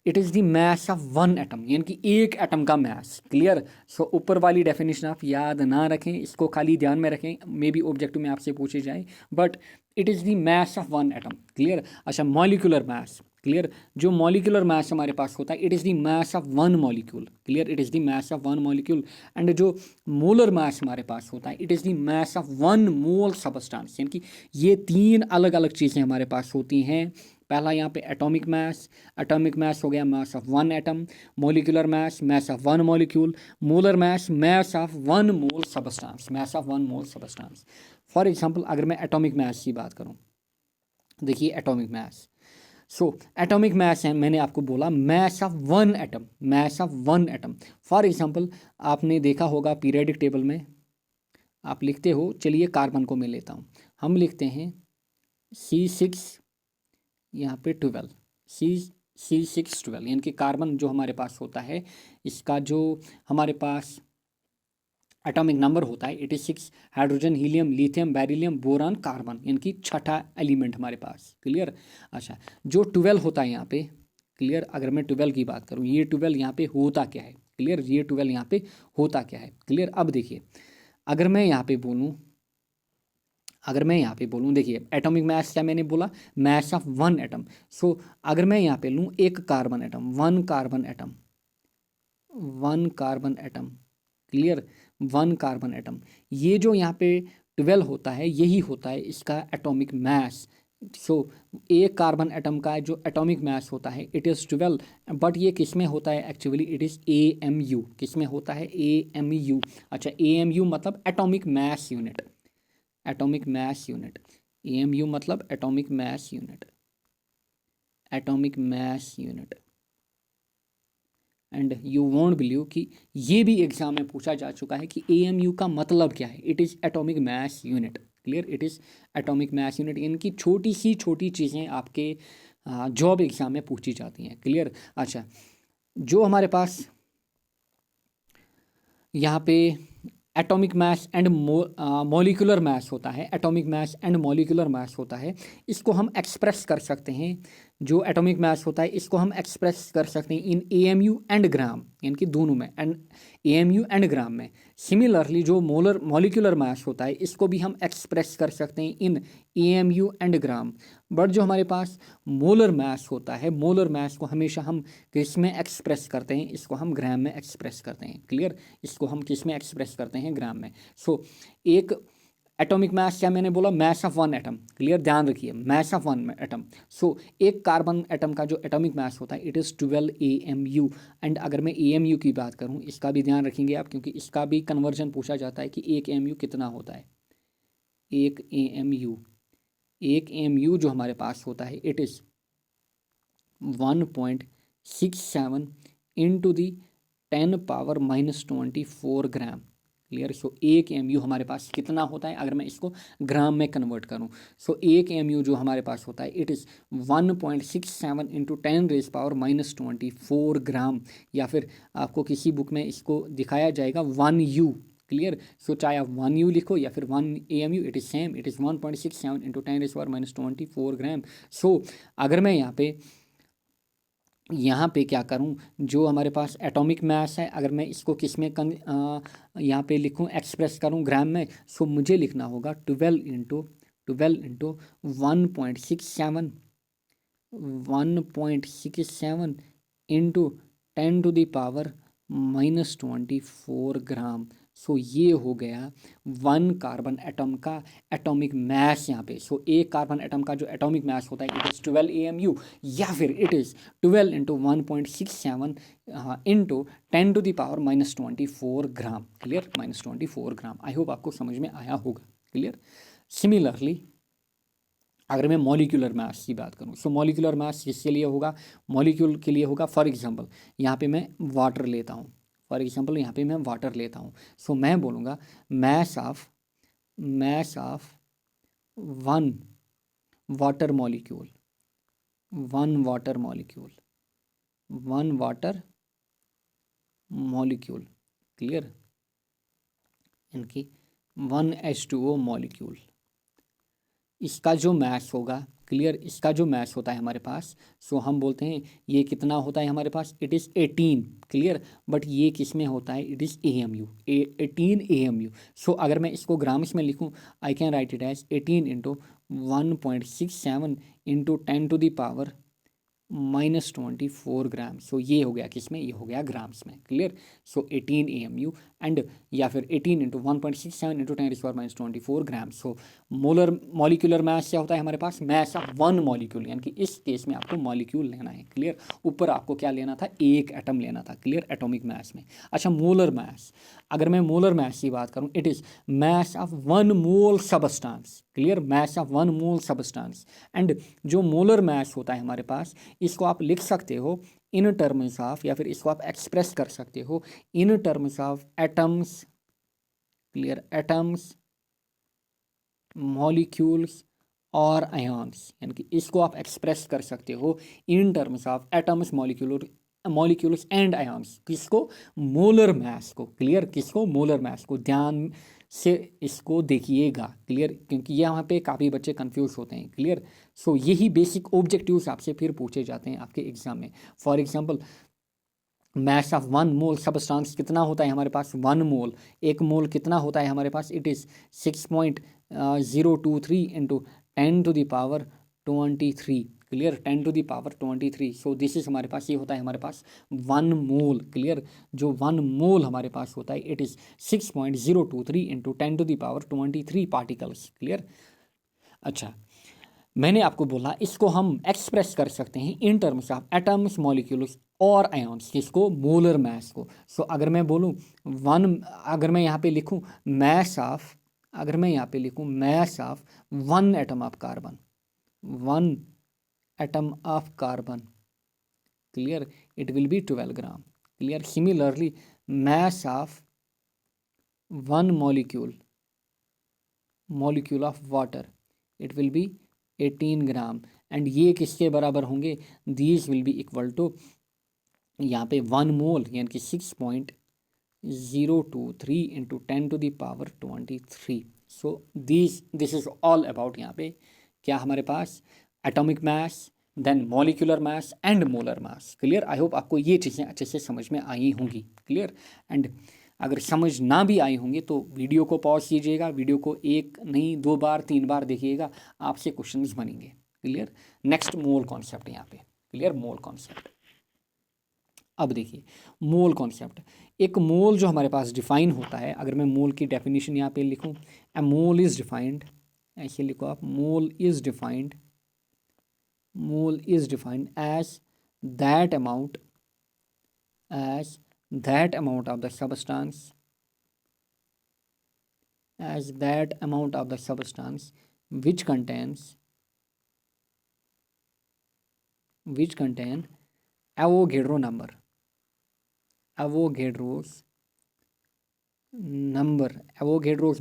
S1: it is the mass of one atom, यानी कि एक एटम का मास। क्लियर। सो ऊपर वाली डेफिनेशन आप याद ना रखें, इसको खाली ध्यान में रखें, मे बी ऑब्जेक्टिव में आपसे पूछे जाए, but it is the mass of one atom. Clear. अच्छा, मॉलिक्यूलर मास। क्लियर, जो मॉलिक्यूलर मास हमारे पास होता है it is the mass of one molecule. Clear, it is the mass of one molecule. And जो मोलर मास हमारे पास होता है it is the mass of one mole substance, यानी कि ये तीन अलग अलग चीज़ें हमारे पास होती हैं। पहला यहाँ पे एटॉमिक मास हो गया मास of one atom, molecular mass of one molecule, molar mass of one mole substance, mass of one mole substance. For example अगर मैं एटॉमिक मास की बात करूँ, देखिए atomic mass, so atomic mass है, मैंने आपको बोला मास of one atom, mass of one atom. For example आपने देखा होगा पीरियडिक टेबल में आप लिखते हो, चलिए कार्बन को मैं लेता हूँ, हम लिखते हैं C6 यहाँ पे 12, C6 12, यानी कि कार्बन जो हमारे पास होता है इसका जो हमारे पास एटॉमिक नंबर होता है 86, hydrogen, helium, lithium, beryllium, boron, carbon, यानी कि छठा एलिमेंट हमारे पास। क्लियर। अच्छा, जो 12 होता है यहाँ पे, क्लियर, अगर मैं 12 की बात करूँ, ये 12 यहाँ पे होता क्या है, क्लियर, ये 12 यहाँ पे होता क्या है। क्लियर। अब देखिए अगर मैं यहाँ पे बोलूँ, देखिए एटॉमिक मास क्या मैंने बोला, मास ऑफ वन एटम। सो अगर मैं यहाँ पे लूँ एक carbon atom, one carbon atom, clear, one carbon atom, ये जो यहाँ पे 12 होता है यही होता है इसका एटॉमिक मास। सो एक कार्बन एटम का जो एटॉमिक मास होता है इट इज़ 12, बट ये किस में होता है एक्चुअली, इट इज़ AMU, किस में होता है AMU। अच्छा, AMU मतलब atomic mass unit, atomic mass unit, AMU मतलब atomic mass unit, atomic mass unit. And you won't believe कि ये भी एग्जाम में पूछा जा चुका है कि AMU का मतलब क्या है, it is atomic mass unit. Clear, it is atomic mass unit. इनकी छोटी सी छोटी चीज़ें आपके जॉब एग्जाम में पूछी जाती हैं। क्लियर। अच्छा, जो हमारे पास यहाँ पे atomic mass and molecular mass होता है, atomic mass and molecular mass होता है, इसको हम एक्सप्रेस कर सकते हैं। जो एटॉमिक मास होता है इसको हम एक्सप्रेस कर सकते हैं इन एएमयू एंड ग्राम, यानी कि दोनों में, एंड एएमयू एंड ग्राम में। सिमिलरली जो मॉलिक्यूलर मास होता है इसको भी हम एक्सप्रेस कर सकते हैं इन एएमयू एंड ग्राम। बट जो हमारे पास मोलर मास होता है, मोलर मास को हमेशा हम किस में एक्सप्रेस करते हैं, इसको हम ग्राम में एक्सप्रेस करते हैं। क्लियर, इसको हम किस में एक्सप्रेस करते हैं, ग्राम में। सो एक एटॉमिक मास क्या मैंने बोला, मास ऑफ वन एटम। क्लियर, ध्यान रखिए, मास ऑफ वन एटम। सो एक कार्बन एटम का जो एटॉमिक मास होता है इट इज़ 12 AMU। एंड अगर मैं AMU की बात करूं, इसका भी ध्यान रखेंगे आप, क्योंकि इसका भी कन्वर्जन पूछा जाता है कि एक AMU कितना होता है। एक AMU जो हमारे पास होता है it is 1.67 into the 10⁻⁻24 gram. Clear. So एक AMU हमारे पास कितना होता है अगर मैं इसको ग्राम में कन्वर्ट करूं। सो एक AMU जो हमारे पास होता है इट इज़ 1.67 इंटू 10⁻⁻24 ग्राम, या फिर आपको किसी बुक में इसको दिखाया जाएगा 1U। क्लियर। सो चाहे आप 1U लिखो या फिर 1 AMU, it is same, it is 1.67 into 10⁻⁻24 gram. सो अगर मैं यहाँ पे क्या करूँ, जो हमारे पास एटॉमिक मास है अगर मैं इसको किस में यहाँ पे लिखूँ, एक्सप्रेस करूँ ग्राम में, सो मुझे लिखना होगा 12 इंटू 1.67 इंटू 10⁻⁻24 ग्राम। सो ये हो गया वन कार्बन एटम का एटॉमिक मास यहाँ पे। सो एक कार्बन एटम का जो एटॉमिक मास होता है इट इज़ 12 AMU, या फिर it is 12 into 1.67 into 10⁻⁻24 gram. Clear, -24 gram. I hope आपको समझ में आया होगा। क्लियर। सिमिलरली अगर मैं मॉलिक्यूलर मास की बात करूं, सो मॉलिक्यूलर मास किसके लिए होगा, मॉलिक्यूल के लिए होगा। फॉर एग्जांपल यहाँ पे मैं वाटर लेता हूँ, सो मैं बोलूँगा मास of one water molecule. Clear, इनकी 1H2O मॉलिक्यूल, इसका जो मैस होगा। क्लियर, इसका जो मैस होता है हमारे पास, सो हम बोलते हैं ये कितना होता है हमारे पास, इट इज़ 18। क्लियर, बट ये किस में होता है, इट इज़ AMU, 18 AMU। सो अगर मैं इसको ग्राम्स में लिखूं, I can write it as 18 into 1.67 into 10⁻⁻24 gram. सो ये हो गया किस में, ये हो गया ग्राम्स में। क्लियर। सो 18 AMU एंड या फिर 18 इंटू 1.67 इंटू 10⁻⁻24 ग्राम। सो मॉलिक्यूलर मास क्या होता है हमारे पास, मास ऑफ वन मॉलिक्यूल, यानी कि इस केस में आपको मॉलिक्यूल लेना है। क्लियर, ऊपर आपको क्या लेना था, एक एटम लेना था। क्लियर, एटॉमिक मास में। अच्छा, मोलर मास, अगर मैं मोलर मास की बात करूं, it is mass of 1 mole substance. Clear, mass of 1 mole substance. And जो मोलर मास होता है हमारे पास, इसको आप लिख सकते हो इन टर्म्स ऑफ, या फिर इसको आप एक्सप्रेस कर सकते हो in terms of atoms. Clear, atoms, molecules और आयन्स, यानी कि इसको आप एक्सप्रेस कर सकते हो in terms of atoms, molecules and ions. किसको, मोलर मास को। क्लियर, किसको, मोलर मास को। ध्यान से इसको देखिएगा। क्लियर, क्योंकि यहाँ पे काफ़ी बच्चे कंफ्यूज होते हैं। क्लियर। सो यही बेसिक ऑब्जेक्टिव्स आपसे फिर पूछे जाते हैं आपके एग्जाम में। For example mass of 1 mole substance कितना होता है हमारे पास, 1 मोल। एक मोल कितना होता है हमारे पास, it is 6.023 into 10⁻23। Clear, 10⁻23। So this is हमारे पास, ये होता है हमारे पास 1 मोल। क्लियर, जो 1 मोल हमारे पास होता है it is 6.023 into 10⁻23 particles. Clear. अच्छा, मैंने आपको बोला इसको हम एक्सप्रेस कर सकते हैं in terms of atoms, molecules और आयन्स। किसको, मोलर मास को। सो अगर मैं बोलूँ अगर मैं यहाँ पे लिखूँ mass of, one atom of carbon, clear, it will be 12 gram. Clear. Similarly mass of one molecule of water, it will be 18 gram. And ये किसके बराबर होंगे, these will be equal to यहाँ पे 1 मोल, यानी कि 023 into 10⁻23। So this is all about यहाँ पे क्या हमारे पास atomic mass, then molecular mass and molar mass. Clear? I hope आपको ये चीज़ें अच्छे से समझ में आई होंगी। क्लियर? एंड अगर समझ ना भी आई होंगी तो वीडियो को पॉज कीजिएगा, वीडियो को एक नहीं 2 बार 3 बार देखिएगा, आपसे क्वेश्चंस बनेंगे। क्लियर? नेक्स्ट मोल कॉन्सेप्ट यहाँ पे। क्लियर? Mole concept. अब देखिए मोल कॉन्सेप्ट। एक मोल जो हमारे पास डिफाइन होता है, अगर मैं मोल की डेफिनेशन यहाँ पे लिखूँ, ए मोल इज डिफाइंड, ऐसे लिखो आप, mole is defined as that amount of the substance which contain Avogadro number. Avogadro's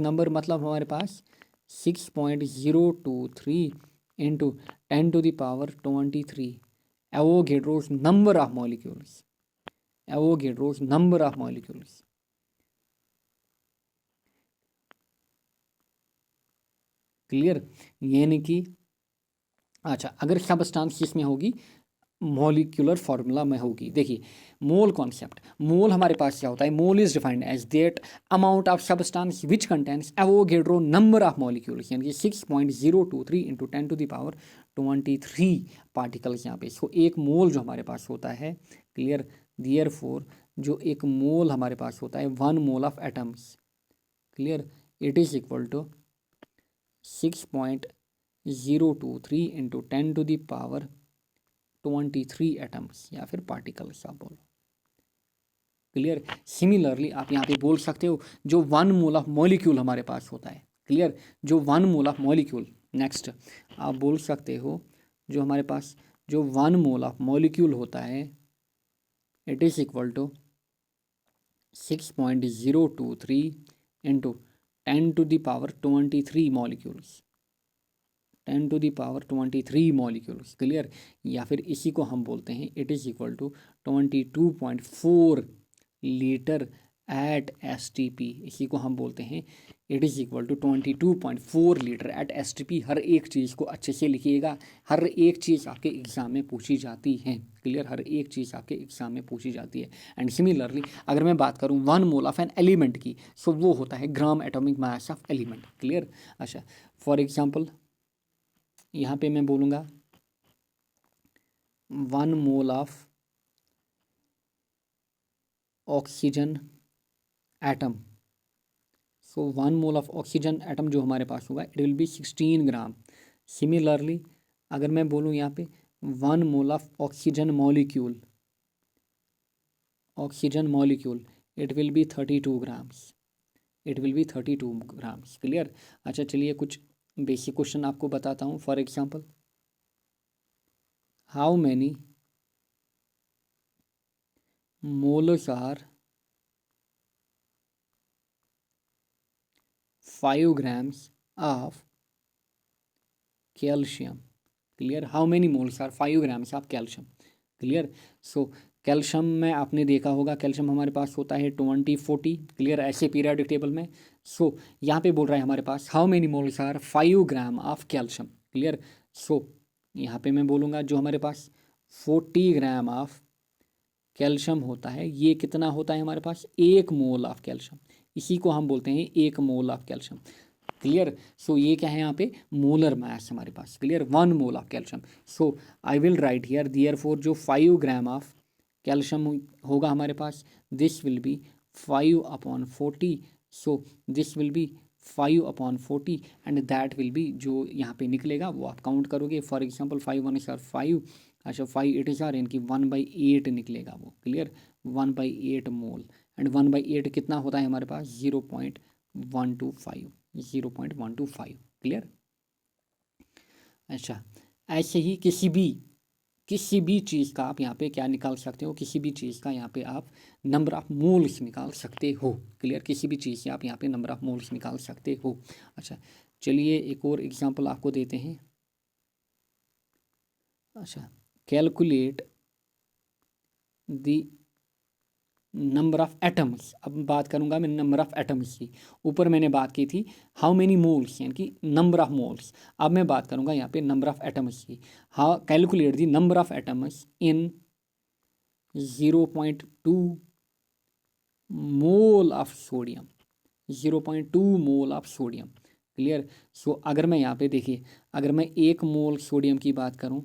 S1: number मतलब हमारे पास 6.023 into 10⁻23 Avogadro's number of molecules. Clear? यानी कि अच्छा, अगर सबस्टांस किसमें होगी, मॉलिक्यूलर फार्मूला में होगी। देखिए मोल कॉन्सेप्ट, मोल हमारे पास क्या होता है, mole is defined as that amount of substance which contains Avogadro number of molecules, यानी कि 6.023 इंटू 10⁻23 पार्टिकल्स यहाँ पे। इसको एक मोल जो हमारे पास होता है, क्लियर, देयरफॉर जो एक मोल हमारे पास होता है 1 mole of atoms, clear, it is equal to 6.023 into 10⁻23 atoms या फिर पार्टिकल्स आप बोलो। क्लियर? सिमिलरली आप यहाँ पे बोल सकते हो जो 1 मोल ऑफ मॉलिक्यूल हमारे पास होता है, क्लियर, जो 1 मोल ऑफ मॉलिक्यूल, नेक्स्ट आप बोल सकते हो जो हमारे पास जो 1 मोल ऑफ मॉलिक्यूल होता है, it is equal to 6.023 into 10⁻23 molecules, 10⁻23 molecules. Clear? या फिर इसी को हम बोलते हैं it is equal to 22.4 litre at STP। इसी को हम बोलते हैं it is equal to 22.4 litre at STP। हर एक चीज़ को अच्छे से लिखिएगा, हर एक चीज़ आपके एग्ज़ाम में पूछी जाती है। क्लियर? हर एक चीज़ आपके एग्ज़ाम में पूछी जाती है। एंड सिमिलरली अगर मैं बात करूँ 1 मोल ऑफ एन एलिमेंट की, सो वो होता है gram atomic mass of element. Clear? अच्छा, फॉर एग्जाम्पल यहाँ पे मैं बोलूँगा 1 mole of oxygen atom. So 1 mole of oxygen atom जो हमारे पास होगा it will be 16 gram. Similarly अगर मैं बोलूँ यहाँ पे 1 mole of oxygen molecule it will be 32 grams. Clear? अच्छा चलिए कुछ बेसिक क्वेश्चन आपको बताता हूँ। For example, how many moles are 5 grams of calcium? Clear? How many moles are 5 grams of calcium? Clear? So calcium में आपने देखा होगा, कैल्शियम हमारे पास होता है 2040। क्लियर? ऐसे पीरियोडिक टेबल में। सो यहाँ पे बोल रहा है हमारे पास how many moles are 5 gram of calcium. Clear? So यहाँ पे मैं बोलूँगा जो हमारे पास 40 ग्राम ऑफ कैल्शियम होता है, ये कितना होता है हमारे पास, 1 मोल ऑफ कैल्शियम। इसी को हम बोलते हैं 1 mole of calcium. Clear? So ये क्या है यहाँ पे, मोलर मास हमारे पास। Clear? 1 mole of calcium. So I will write here therefore जो 5 ग्राम ऑफ कैल्शियम होगा हमारे पास, this will be 5/40। So this will be 5/40 and that will be, जो यहाँ पे निकलेगा वो आप काउंट करोगे। फॉर एग्जाम्पल 5 1 is 5, अच्छा 5 8 is इनकी 1/8 निकलेगा वो। क्लियर? 1/8 मोल। एंड 1/8 कितना होता है हमारे पास, 0.125। क्लियर? अच्छा, ऐसे ही किसी भी चीज़ का आप यहाँ पे क्या निकाल सकते हो, किसी भी चीज़ का यहाँ पे आप नंबर ऑफ मोल्स निकाल सकते हो। क्लियर? किसी भी चीज़ से आप यहाँ पे नंबर ऑफ मोल्स निकाल सकते हो। अच्छा चलिए एक और एग्जांपल आपको देते हैं। अच्छा, calculate the number of atoms, अब बात करूँगा मैं नंबर ऑफ़ एटम्स की। ऊपर मैंने बात की थी हाउ मेनी मोल्स, यानी कि नंबर ऑफ़ मोल्स। अब मैं बात करूँगा यहाँ पे नंबर ऑफ़ एटम्स की। How calculate the number of atoms in 0.2 mole of sodium, 0.2 mole of sodium. Clear. So अगर मैं यहाँ पे देखिए, अगर मैं 1 मोल सोडियम की बात करूँ,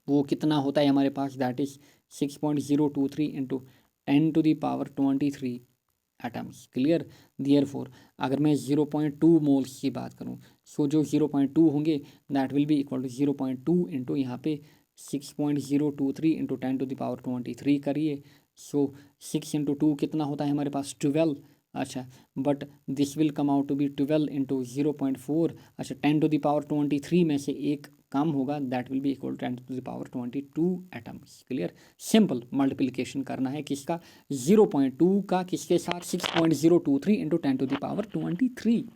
S1: वो कितना होता है हमारे पास, that is 6.023 into 10⁻23 atoms. Clear. Therefore अगर मैं 0.2 मोल्स की बात करूँ, सो जो 0.2 होंगे that will be equal to 0.2 into यहाँ पे 6.023 इंटू 10⁻23 करिए। सो 6 इंटू 2 कितना होता है हमारे पास, 12। अच्छा, but this will come out to be 12 into 0.4। अच्छा, 10⁻23 में से एक कम होगा, that will be equal 10⁻22 atoms. Clear. Simple multiplication करना है किसका, 0.2 का किसके साथ, 6.023 इंटू 10⁻23।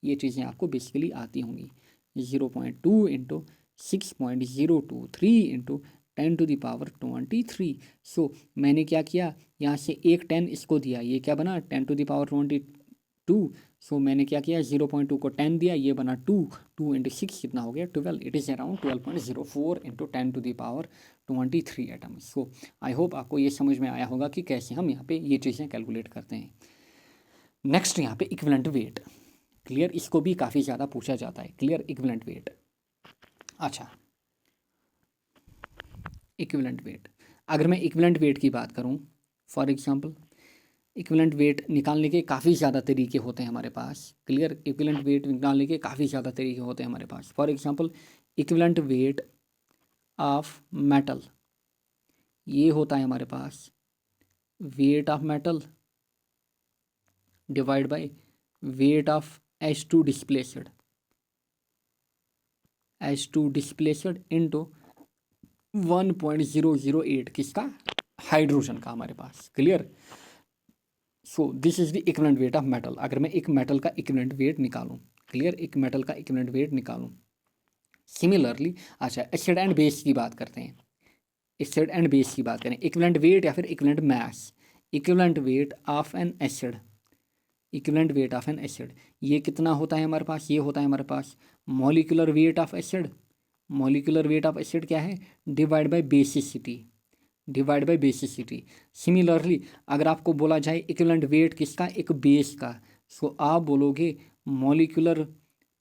S1: ये चीज़ें आपको बेसिकली आती होंगी। 0.2 इंटू 6.023 इंटू 10⁻23। सो मैंने क्या किया, यहाँ से एक 10 इसको दिया, ये क्या बना 10⁻22। सो मैंने क्या किया, 0.2 को 10 दिया, ये बना 2। 2 इंटू 6 कितना हो गया, 12। It is around 12.04 into 10⁻23 atoms. So I hope आपको ये समझ में आया होगा कि कैसे हम यहाँ पे ये चीज़ें कैलकुलेट करते हैं। नेक्स्ट यहाँ पे इक्विवेलेंट वेट। क्लियर, इसको भी काफ़ी ज़्यादा पूछा जाता है। Clear, equivalent weight. अच्छा, इक्विवेलेंट वेट, अगर मैं इक्विवेलेंट वेट की बात करूँ, फॉर एग्जांपल इक्विवेलेंट वेट निकालने के काफ़ी ज़्यादा तरीके होते हैं हमारे पास। क्लियर, इक्विवेलेंट वेट निकालने के काफ़ी ज़्यादा तरीके होते हैं हमारे पास। For example equivalent weight of metal, ये होता है हमारे पास weight of metal divide by weight of H2 displaced, H2 displaced into 1.008 किसका, हाइड्रोजन का हमारे पास। Clear. So this is the equivalent weight of metal. अगर मैं एक मेटल का इक्विवेलेंट वेट निकालूं, क्लियर, एक मेटल का इक्विवेलेंट वेट निकालूं। सिमिलरली, अच्छा, एसिड एंड बेस की बात करते हैं। एसिड एंड बेस की बात करें, इक्विवेलेंट वेट या फिर equivalent mass. Equivalent weight of N acid, equivalent weight of N acid, ये कितना होता है हमारे पास, ये होता है हमारे पास molecular weight of acid. Molecular weight of acid क्या है, divide by basicity, divide by basicity. Similarly अगर आपको बोला जाए इक्विवेलेंट वेट किसका, एक बेस का, सो आप बोलोगे molecular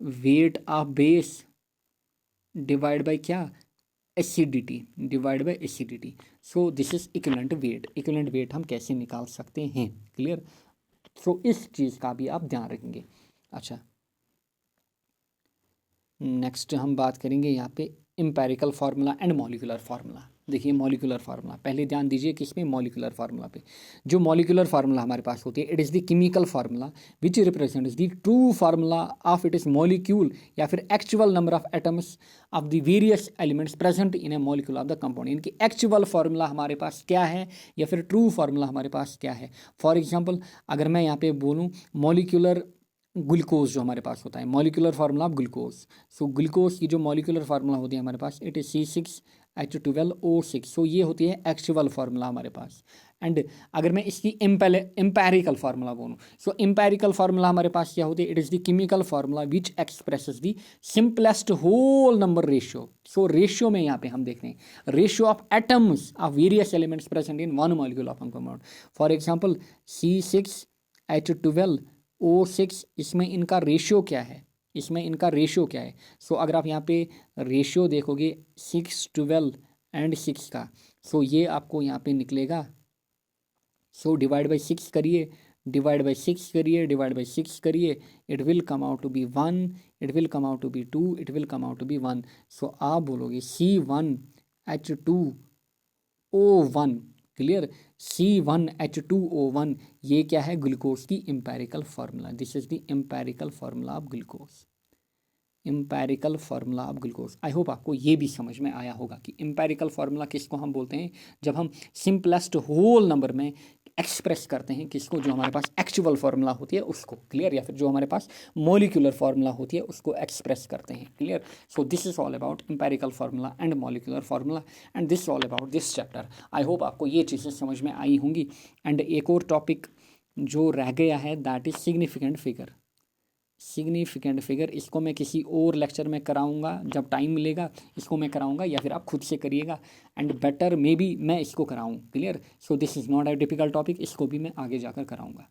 S1: weight of base divide by क्या, acidity, divide by acidity. So this is equivalent weight. Equivalent weight हम कैसे निकाल सकते हैं। क्लियर। सो इस चीज़ का भी आप ध्यान रखेंगे। अच्छा, नेक्स्ट हम बात करेंगे यहाँ पे empirical formula and molecular formula. देखिए मॉलिक्यूलर फार्मूला, पहले ध्यान दीजिए किस में, मॉलिक्यूलर फार्मूला पे। जो मॉलिक्यूलर फार्मूला हमारे पास होती है, it is the chemical formula which represents the true formula of it is molecule या फिर actual number of atoms of the various elements present in A molecule of the compound. इनकी actual formula हमारे पास क्या है या फिर true formula हमारे पास क्या है। फॉर एग्जाम्पल अगर मैं यहाँ पे बोलूँ मॉलिक्यूलर ग्लूकोज जो हमारे पास होता है, molecular formula of glucose. So glucose की जो मॉलिक्यूलर फार्मूला होती है हमारे पास, इट इज C6H12O6। सो ये होती है एक्चुअल फार्मूला हमारे पास। एंड अगर मैं इसकी एम्पेरिकल फार्मूला बोलूँ, सो एम्पेरिकल फार्मूला हमारे पास क्या होती है, it is the chemical formula which expresses the simplest whole number ratio. So ratio में यहाँ पे हम देख रहे हैं ratio of atoms of various elements present in one molecule of compound. For example C6H12O6, इसमें इनका रेशियो क्या है, इसमें इनका रेशियो क्या है। सो अगर आप यहाँ पे रेशियो देखोगे 6, 12 एंड 6 का, सो ये आपको यहाँ पे निकलेगा। सो डिवाइड बाई 6 करिए, डिवाइड बाई 6 करिए, डिवाइड बाई 6 करिए, it will come out to be 1, it will come out to be 2, it will come out to be 1। So आप बोलोगे C1H2O1। क्लियर, C1H2O1 ये क्या है, ग्लूकोज की empirical formula. This is the empirical formula of glucose, empirical formula of glucose. I hope आपको ये भी समझ में आया होगा कि एम्पेरिकल फार्मूला किसको हम बोलते हैं, जब हम सिंपलेस्ट होल नंबर में एक्सप्रेस करते हैं किसको, जो हमारे पास एक्चुअल फार्मूला होती है उसको, क्लियर, या फिर जो हमारे पास मॉलिक्यूलर फार्मूला होती है उसको एक्सप्रेस करते हैं, clear. So this is all about empirical formula and molecular formula and this all about this chapter. I hope आपको ये चीज़ें समझ में आई होंगी। एंड एक और टॉपिक जो रह गया है that is significant figure. Significant figure इसको मैं किसी और लेक्चर में कराऊंगा, जब टाइम मिलेगा इसको मैं कराऊंगा, या फिर आप खुद से करिएगा एंड बेटर मे बी मैं इसको कराऊं, clear. So this is not a difficult topic, इसको भी मैं आगे जाकर कराऊंगा।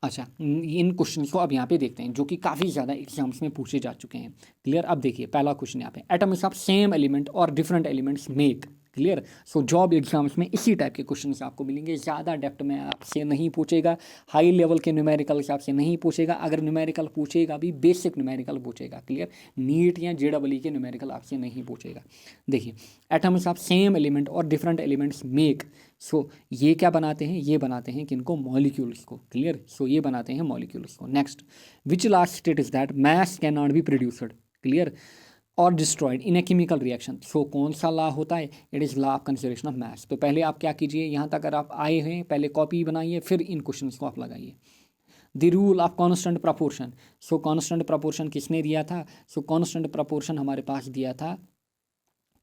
S1: अच्छा, इन क्वेश्चन को अब यहाँ पे देखते हैं जो कि काफ़ी ज़्यादा एग्जाम्स में पूछे जा चुके हैं, क्लियर। अब देखिए पहला क्वेश्चन यहाँ पे, एटम्स ऑफ सेम एलिमेंट और different elements make, clear. So job exams में इसी टाइप के क्वेश्चन आपको मिलेंगे, ज़्यादा डेप्थ में आपसे नहीं पूछेगा, हाई लेवल के न्यूमेरिकल से आपसे नहीं पूछेगा, अगर न्यूमेरिकल पूछेगा भी बेसिक न्यूमेरिकल पूछेगा, क्लियर। नीट या JEE के न्यूमेरिकल आपसे नहीं पूछेगा। देखिए एटम्स ऑफ सेम एलिमेंट और डिफरेंट एलिमेंट्स मेक, सो ये क्या बनाते हैं, ये बनाते हैं किनको, मॉलिक्यूल्स को, क्लियर। सो ये बनाते हैं मॉलिक्यूल्स को। Next, which last state is that mass can not be produced, clear, और destroyed in a chemical reaction. So कौन सा लॉ होता है, it is law of conservation of mass. तो पहले आप क्या कीजिए, यहाँ तक अगर आप आए हैं पहले कॉपी बनाइए, फिर इन क्वेश्चन को आप लगाइए। The rule of constant proportion, so constant proportion किसने दिया था, सो कॉन्स्टेंट प्रपोर्शन हमारे पास दिया था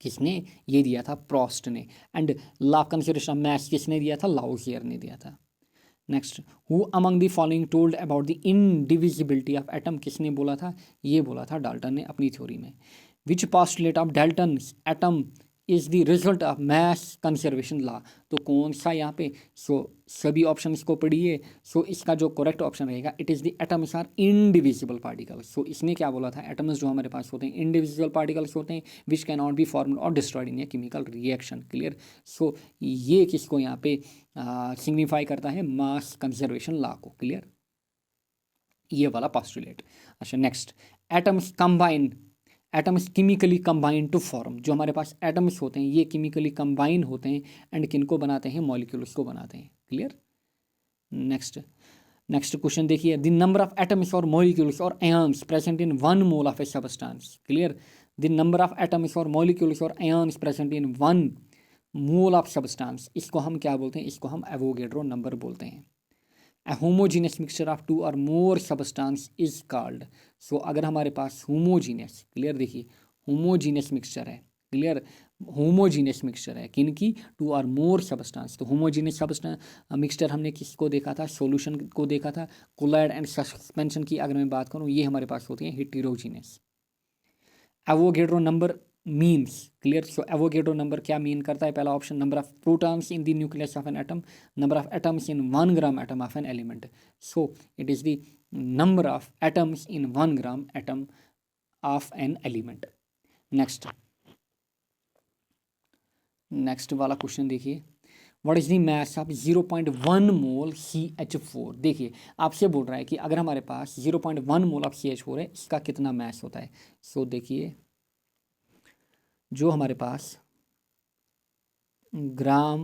S1: किसने, ये दिया था प्रोस्ट ने। And law of conservation of mess किसने दिया था, लाउसियर ने दिया था। Next, who among the following told about the indivisibility of atom, किसने बोला था, ये बोला था डाल्टन ने अपनी थ्योरी में। Which postulate of Dalton atom is the result of mass conservation law, तो कौन सा यहाँ पे, सो सभी ऑप्शंस को पढ़िए। सो इसका जो करेक्ट ऑप्शन रहेगा, it is the atoms are indivisible particles. So इसने क्या बोला था, एटम्स जो हमारे पास होते हैं इनडिविजिबल पार्टिकल्स होते हैं which can not be formed और destroyed in a chemical reaction, clear. So ये किसको यहाँ पे सिग्निफाई करता है, मास कंजर्वेशन लॉ को, क्लियर, ये वाला पोस्टुलेट। अच्छा next, atoms combine, atoms chemically combine to form, जो हमारे पास एटम्स होते हैं ये केमिकली कंबाइन होते हैं एंड किनको बनाते हैं, मॉलिक्यूल्स को बनाते हैं, क्लियर। नेक्स्ट, नेक्स्ट क्वेश्चन देखिए, द नंबर ऑफ एटम्स और मॉलिक्यूल्स और ions present in one mole of A substance, clear. The number of atoms और मॉलिक्यूल्स और ions present in one mole of substance, इसको हम क्या बोलते हैं, इसको हम एवोगेड्रो नंबर बोलते हैं। A homogeneous mixture of two or more substance is called, सो अगर हमारे पास होमोजीनियस, क्लियर, देखिए होमोजीनियस मिक्सचर है, क्लियर, होमोजीनियस मिक्सचर है किनकी, टू और मोर सबस्टेंस। तो होमोजीनियस सबस्टेंस मिक्सचर हमने किसको देखा था, सॉल्यूशन को देखा था। कोलाइड एंड सस्पेंशन की अगर मैं बात करूँ, ये हमारे पास होती है heterogeneous. Avogadro number means, clear. So Avogadro number क्या मीन करता है, पहला option, number of protons in the nucleus of an atom, number of atoms in 1 gram atom of an element. So it is the number of atoms in 1 gram atom of an element. Next, next वाला question देखिए, what is the mass of 0.1 mole CH4। देखिए आपसे बोल रहा है कि अगर हमारे पास 0.1 मोल ऑफ CH4 है, इसका कितना मास होता है। सो देखिए जो हमारे पास ग्राम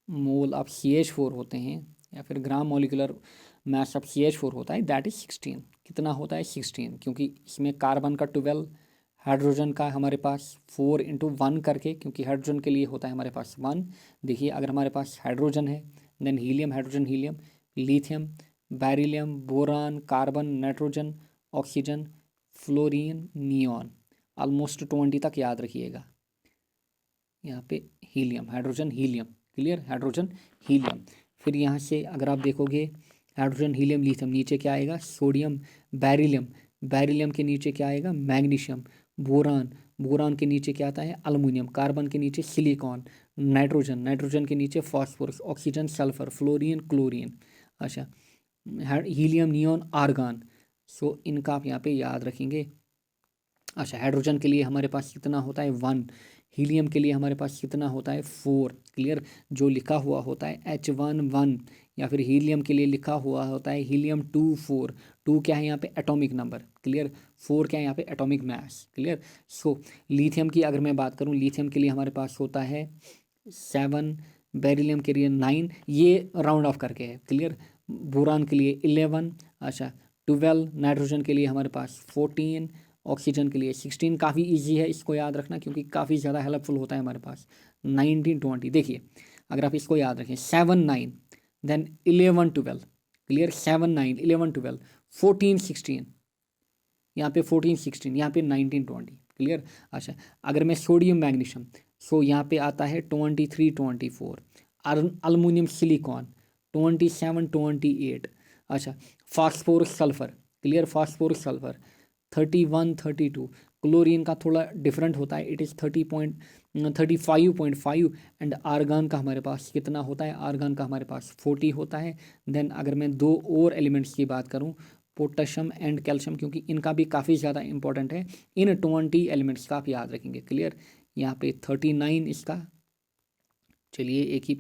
S1: मोल ऑफ CH4 होते हैं या फिर ग्राम मॉलिकुलर मास ऑफ CH4 होता है, दैट इज 16। कितना होता है, 16, क्योंकि इसमें कार्बन का 12, हाइड्रोजन का हमारे पास 4 इंटू 1 करके, क्योंकि हाइड्रोजन के लिए होता है हमारे पास 1। देखिए अगर हमारे पास हाइड्रोजन है, then helium, hydrogen helium, lithium, beryllium, boron, carbon, nitrogen, oxygen, fluorine, neon, almost 20 तक याद रखिएगा। यहाँ पे helium, hydrogen helium, clear, hydrogen helium. फिर यहाँ से अगर आप देखोगे हाइड्रोजन हीलियम लिथियम, नीचे क्या आएगा, सोडियम, बेरिलियम, बेरिलियम के नीचे क्या आएगा, मैग्नीशियम, बोरान, बोरान के नीचे क्या आता है, अल्युमिनियम, कार्बन के नीचे सिलिकॉन, नाइट्रोजन, नाइट्रोजन के नीचे phosphorus, oxygen sulphur, fluorine chlorine. अच्छा, हीलियम, नियॉन, आर्गन। सो इनका आप यहाँ पे याद रखेंगे। अच्छा, हाइड्रोजन के लिए हमारे पास कितना होता है, 1, हीलियम के लिए हमारे पास कितना होता है, 4, क्लियर। जो लिखा हुआ होता है H1 या फिर हीलियम के लिए लिखा हुआ होता है हीलियम 2 4, 2 क्या है यहाँ पे, एटॉमिक नंबर, क्लियर, 4 क्या है यहाँ पे, atomic mass, clear. So lithium की अगर मैं बात करूँ, लिथियम के लिए हमारे पास होता है 7, बेरिलियम के लिए 9, ये राउंड ऑफ करके है, क्लियर। बोरान के लिए 11, अच्छा 12, नाइट्रोजन के लिए हमारे पास 14, ऑक्सीजन के लिए 16। काफ़ी इजी है इसको याद रखना, क्योंकि काफ़ी ज़्यादा हेल्पफुल होता है हमारे पास। 19 20, देखिए अगर आप इसको याद रखें 7 9 देन 11 12, क्लियर, 7 9 11 12 14 16, यहाँ पे 14 16, यहाँ पे 19 20, क्लियर। अच्छा, अगर मैं सोडियम मैग्नीशियम, सो यहाँ पे आता है 23 24, अल्मुनियम सिलिकॉन 27 28। अच्छा, phosphorus sulphur, clear, phosphorus sulphur 31 32। Chlorine का थोड़ा डिफरेंट होता है, इट इज़ 35.5। एंड आर्गान का हमारे पास कितना होता है, आर्गान का हमारे पास 40 होता है। देन अगर मैं दो और एलिमेंट्स की बात करूं, पोटेशियम एंड कैल्शियम, क्योंकि इनका भी काफ़ी ज़्यादा इंपॉर्टेंट है, इन 20 एलिमेंट्स का आप याद रखेंगे, क्लियर। यहाँ पे 39 इसका, चलिए एक ही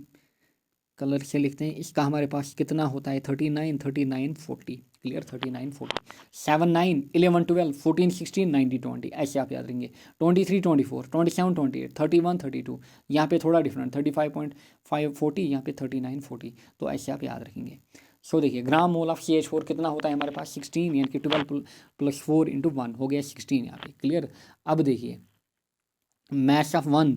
S1: कलर से लिखते हैं, इसका हमारे पास कितना होता है 39 39 40, क्लियर, 39 40। 7 9 11 12 14 16 19 20, ऐसे आप याद रहेंगे। 23 24 27 28 31 32, यहाँ पे थोड़ा डिफरेंट 35.5 40, यहाँ पे 39 40, तो ऐसे आप याद रखेंगे। सो देखिए ग्राम मोल ऑफ CH4 कितना होता है हमारे पास 16, यानी कि 12 + 4 × 1 हो गया 16 यहाँ पे, क्लियर। अब देखिए मैस ऑफ 1,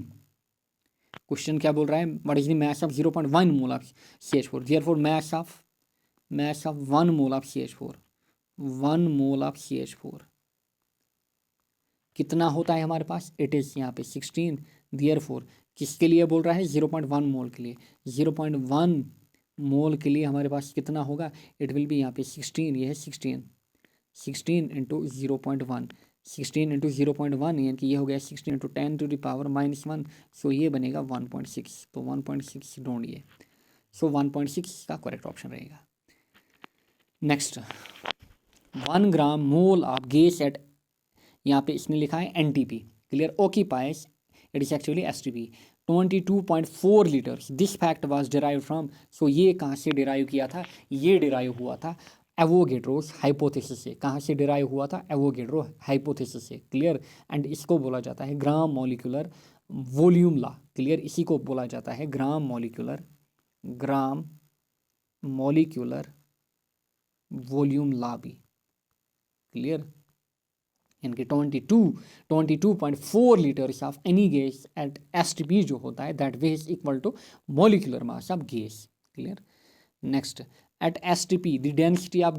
S1: क्वेश्चन क्या बोल रहा है, what is the mass of 0.1 mole of CH4, therefore mass of 1 mole of CH4, 1 mole of CH4 कितना होता है हमारे पास, इट इज़ यहाँ पे 16। देयरफॉर किसके लिए बोल रहा है, 0.1 मोल के लिए, 0.1 मोल के लिए हमारे पास कितना होगा, इट विल बी यहाँ पे 16, ये है 16 × 0.1, 16 × 0.1, यानी कि ये हो गया 16 × 10⁻⁻1, सो ये बनेगा 1.6, तो 1.6 ढूंढिए। सो 1.6 का करेक्ट ऑप्शन रहेगा। Next, 1 gram mole of gas at, यहाँ पे इसने लिखा है NTP, clear, occupies, it is actually STP 22.4 litres, this fact was derive from, so ये कहाँ से डिराइव किया था, ये डिराइव हुआ था एवोगेड्रोस हाइपोथेसिस से। कहाँ से डिराइव हुआ था, एवोगेड्रो हाइपोथेसिस से, क्लियर। एंड इसको बोला जाता है gram molecular volume law, clear, इसी को बोला जाता है ग्राम मॉलिक्यूलर वॉल्यूम लॉ भी, क्लियर। यानी कि 22.4 litres of any gas at STP जो होता है that was equal to molecular mass of gas, clear. Next, at STP the density of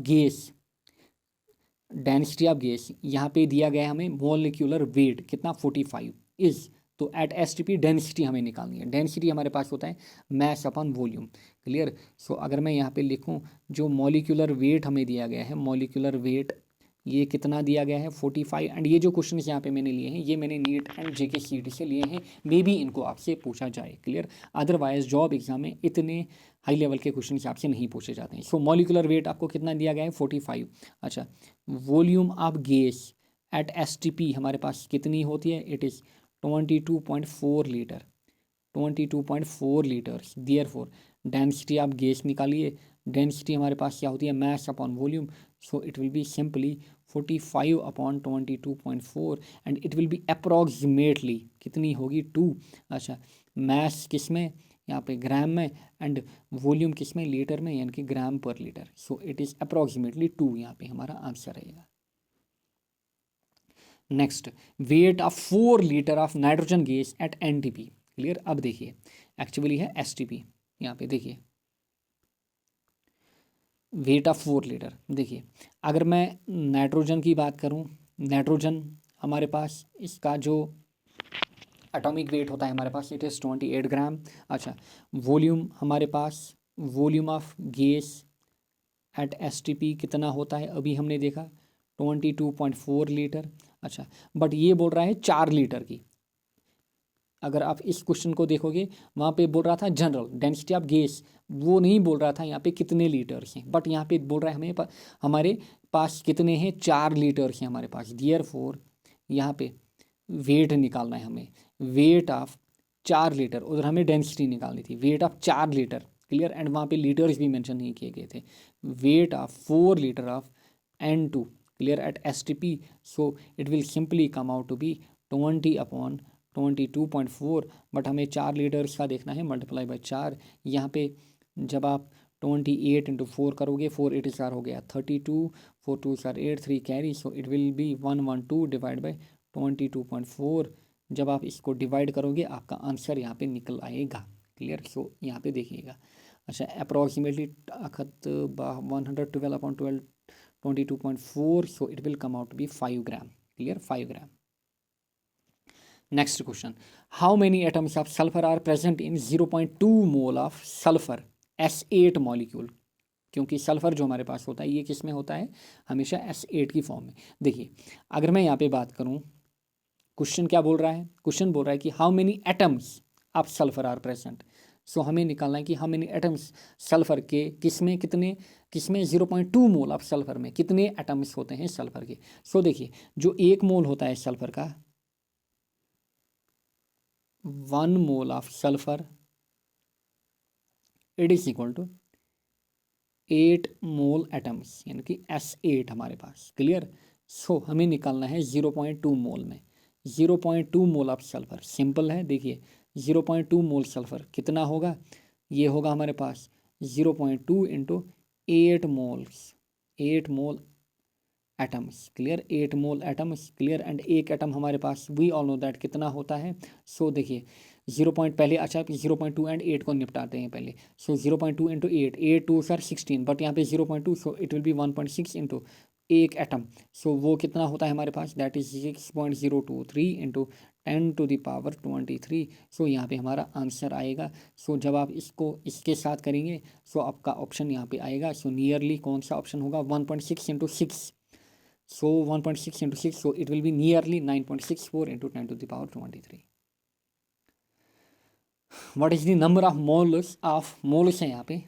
S1: gas, यहाँ पे दिया गया है हमें मॉलिक्यूलर वेट कितना 45 इज, तो एट STP डेंसिटी हमें निकालनी है। डेंसिटी हमारे पास होता है mass upon volume, clear. So अगर मैं यहाँ पे लिखूँ जो मॉलिक्यूलर वेट हमें दिया गया है, मॉलिक्यूलर वेट ये कितना दिया गया है 45। एंड ये जो क्वेश्चन यहाँ पे मैंने लिए हैं, ये मैंने नीट एंड JK CET से लिए हैं, मे बी इनको आपसे पूछा जाए, क्लियर। अदरवाइज जॉब एग्जाम में इतने हाई लेवल के क्वेश्चन आपसे नहीं पूछे जाते हैं। सो मॉलिक्यूलर वेट आपको कितना दिया गया है 45। अच्छा, volume of gas at STP हमारे पास कितनी होती है, it is 22.4 litre, 22.4 litres. Therefore density of gas निकालिए, डेंसिटी हमारे पास क्या होती है mass upon volume, so it will be simply 45 upon 22.4 and it will be approximately कितनी होगी 2। अच्छा, मैस किस में, यहाँ पे ग्राम में, एंड वॉल्यूम किस में, लीटर में, यानी कि ग्राम पर litre, so it is approximately 2, यहाँ पे हमारा आंसर रहेगा। Next, wait of 4 litre of nitrogen gas at NTP, clear. अब देखिए एक्चुअली है STP, यहाँ पे देखिए वेट ऑफ 4 लीटर। देखिए अगर मैं नाइट्रोजन की बात करूँ, नाइट्रोजन हमारे पास इसका जो एटॉमिक वेट होता है हमारे पास इट इज़ 28 ग्राम। अच्छा, वॉल्यूम हमारे पास, volume of gas at STP कितना होता है, अभी हमने देखा 22.4 लीटर। अच्छा, बट ये बोल रहा है 4 लीटर की। अगर आप इस क्वेश्चन को देखोगे, वहाँ पे बोल रहा था जनरल डेंसिटी ऑफ गैस, वो नहीं बोल रहा था यहाँ पे कितने लीटर्स हैं, बट यहाँ पे बोल रहा है हमारे पास कितने हैं 4 लीटर्स हैं हमारे पास। देयरफॉर यहाँ पे वेट निकालना है हमें, वेट ऑफ 4 लीटर, उधर हमें डेंसिटी निकालनी थी, weight of 4 litre, clear. And वहाँ पे लीटर्स भी मेंशन नहीं किए गए थे। Weight of 4 litre of N2, clear, at STP, so it will simply come out to be 20 upon 22.4, but हमें 4 लीटर्स का देखना है, मल्टीप्लाई बाय 4। यहाँ पे जब आप 28 × 4 करोगे, 4 8 4 हो गया 32, 4 2 4 8 3 carry, so it will B 112 divide by 22.4। जब आप इसको डिवाइड करोगे आपका आंसर यहाँ पे निकल आएगा, क्लियर। सो यहाँ पे देखिएगा, अच्छा अप्रॉक्सीमेटली ताकत 112 upon 12 22.4, so it will come out to be 5 gram. Clear, 5 gram. Next question, how many atoms of sulphur are present in 0.2 mole of sulphur S8 molecule. क्योंकि सल्फर जो हमारे पास होता है ये किस में होता है, हमेशा S8 की फॉर्म में। देखिए अगर मैं यहाँ पे बात करूँ, क्वेश्चन क्या बोल रहा है, क्वेश्चन बोल रहा है कि how many atoms of sulphur are present. So हमें निकालना है कि हाउ मेनी एटम्स सल्फर के किसमें कितने, किसमें 0.2 मोल ऑफ सल्फर में कितने एटम्स होते हैं सल्फर के। सो देखिए जो 1 मोल होता है सल्फर का, 1 mole of sulphur it is equal to 8 mole atoms, यानी कि S8 हमारे पास। क्लियर। सो हमें निकालना है 0.2 मोल में, 0.2 मोल ऑफ सल्फर सिंपल है। देखिए 0.2 मोल सल्फर कितना होगा, ये होगा हमारे पास 0.2 into 8 moles, 8 mole atoms. Clear, 8 mole atoms. Clear, and एक एटम हमारे पास वी ऑल नो दैट कितना होता है। सो देखिए 0 पॉइंट पहले, अच्छा 0.2 एंड 8 को निपटाते हैं पहले। सो 0.2 इंटू 8, 8 2 सर 16, बट यहाँ पे 0.2, सो इट विल बी 1.6 इंटू एक एटम। सो वो कितना होता है हमारे पास, दैट इज 6.023 इंटू 10⁻23। सो यहाँ पे हमारा आंसर आएगा। सो जब आप इसको इसके साथ करेंगे सो आपका ऑप्शन यहाँ पे आएगा। सो नियरली कौन सा ऑप्शन होगा, 1.6 into 6। So 1.6 into 6, so it will be nearly 9.64 into 10⁻23. What is the number of moles है यहाँ पे,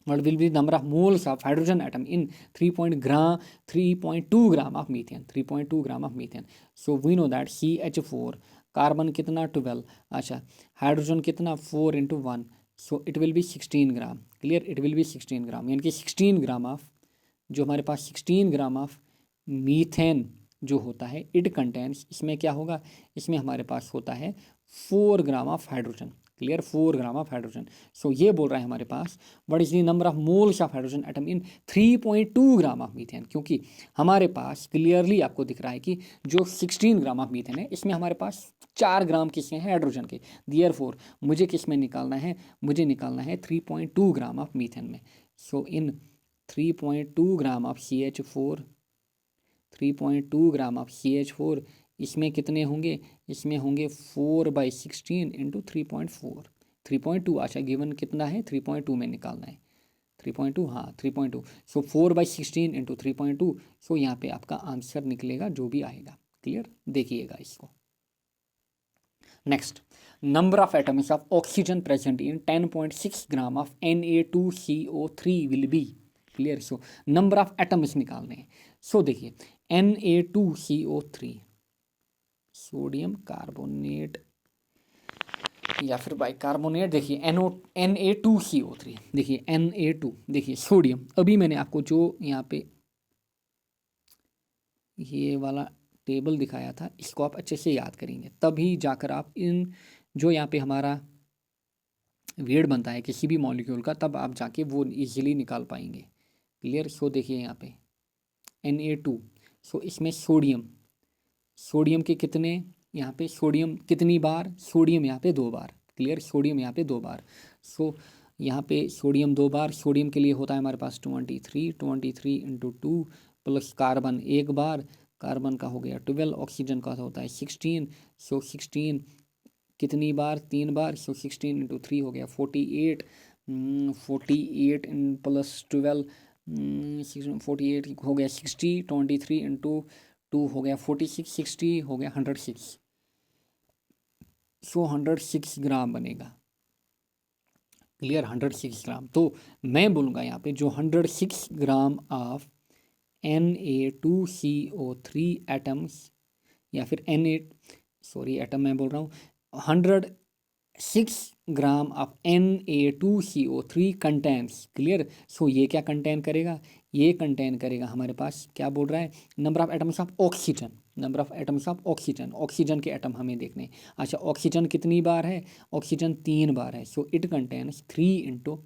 S1: what will be the number of moles of hydrogen atom in 3.2 gram of methane, 3.2 gram of methane. So we know that CH4 carbon कितना 12, अच्छा hydrogen कितना 4 into 1, so it will be 16 gram. Clear, it will be 16 ग्राम, यानी कि 16 gram of, जो हमारे पास 16 ग्राम of methane जो होता है इट कंटेंट्स, इसमें क्या होगा, इसमें हमारे पास होता है 4 gram of hydrogen. Clear, 4 gram of hydrogen. So ये बोल रहा है हमारे पास what is the number of moles of hydrogen atom in 3.2 gram of methane. क्योंकि हमारे पास क्लियरली आपको दिख रहा है कि जो 16 ग्राम ऑफ मीथेन है इसमें हमारे पास 4 ग्राम किसके हैं, हाइड्रोजन के। देयरफॉर मुझे किस में निकालना है, मुझे निकालना है 3.2 ग्राम ऑफ मीथेन में। सो इन 3.2 gram of CH4, 3.2 gram of CH4, इसमें कितने होंगे, इसमें होंगे 4/16 इंटू 3.4, 3.2, अच्छा गिवन कितना है 3.2 में निकालना है, 3.2, हाँ 3.2। सो 4/16 इंटू 3.2, सो यहाँ पे आपका आंसर निकलेगा जो भी आएगा। क्लियर, देखिएगा इसको। Next, number of atoms of oxygen present in 10.6 gram of Na2CO3 will be. Clear, so number of atoms निकालने हैं। सो देखिए Na2CO3 सोडियम कार्बोनेट या फिर बाइकार्बोनेट, देखिए Na2CO3, देखिए Na2, देखिए सोडियम, अभी मैंने आपको जो यहाँ पे ये वाला टेबल दिखाया था इसको आप अच्छे से याद करेंगे तभी जाकर आप इन जो यहाँ पे हमारा वेट बनता है किसी भी मॉलिक्यूल का, तब आप जाके वो इजीली निकाल पाएंगे। क्लियर, सो देखिए यहाँ पे Na2, सो इसमें सोडियम, सोडियम के कितने, यहाँ पे सोडियम कितनी बार, सोडियम यहाँ पे 2 बार। क्लियर, सोडियम यहाँ पे 2 बार। सो यहाँ पे सोडियम 2 बार, सोडियम के लिए होता है हमारे पास 23 इंटू 2 प्लस कार्बन 1 बार, कार्बन का हो गया 12, ऑक्सीजन का होता है 16। सो 16 कितनी बार, 3 बार, सो 16 इंटू 3 हो गया 48, 48 इन प्लस 12, 48 हो गया 60, 23 इंटू 2 हो गया 46, 60 हो गया 106, सो 106 ग्राम बनेगा। क्लियर, 106 ग्राम। तो मैं बोलूँगा यहाँ पे जो 106 ग्राम ऑफ Na2CO3 एटम्स या फिर एटम मैं बोल रहा हूँ, 106 gram of Na2CO3 contents. Clear, so ये क्या कंटेन करेगा, ये कंटेन करेगा हमारे पास क्या बोल रहा है, number of atoms of oxygen, number of atoms of oxygen, oxygen के एटम हमें देखने। अच्छा ऑक्सीजन कितनी बार है, ऑक्सीजन 3 बार है, so it contains 3 into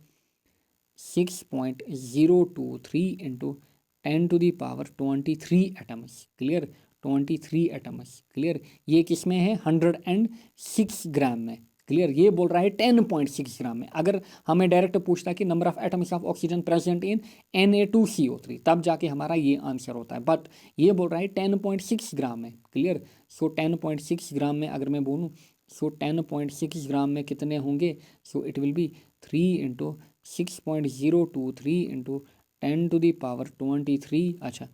S1: 6.023 into 10⁻23 atoms. Clear, 23 atoms. Clear, ये किस में है, 106 ग्राम में। क्लियर, ये बोल रहा है 10.6 ग्राम में। अगर हमें डायरेक्ट पूछता कि number of atoms of oxygen present in Na2CO3, तब जाके हमारा ये आंसर होता है, बट ये बोल रहा है 10.6 ग्राम में। क्लियर, सो 10.6 ग्राम में अगर मैं बोलूँ, सो 10.6 ग्राम में कितने होंगे, सो it will be 3 into 6.023 into 10⁻23, अच्छा,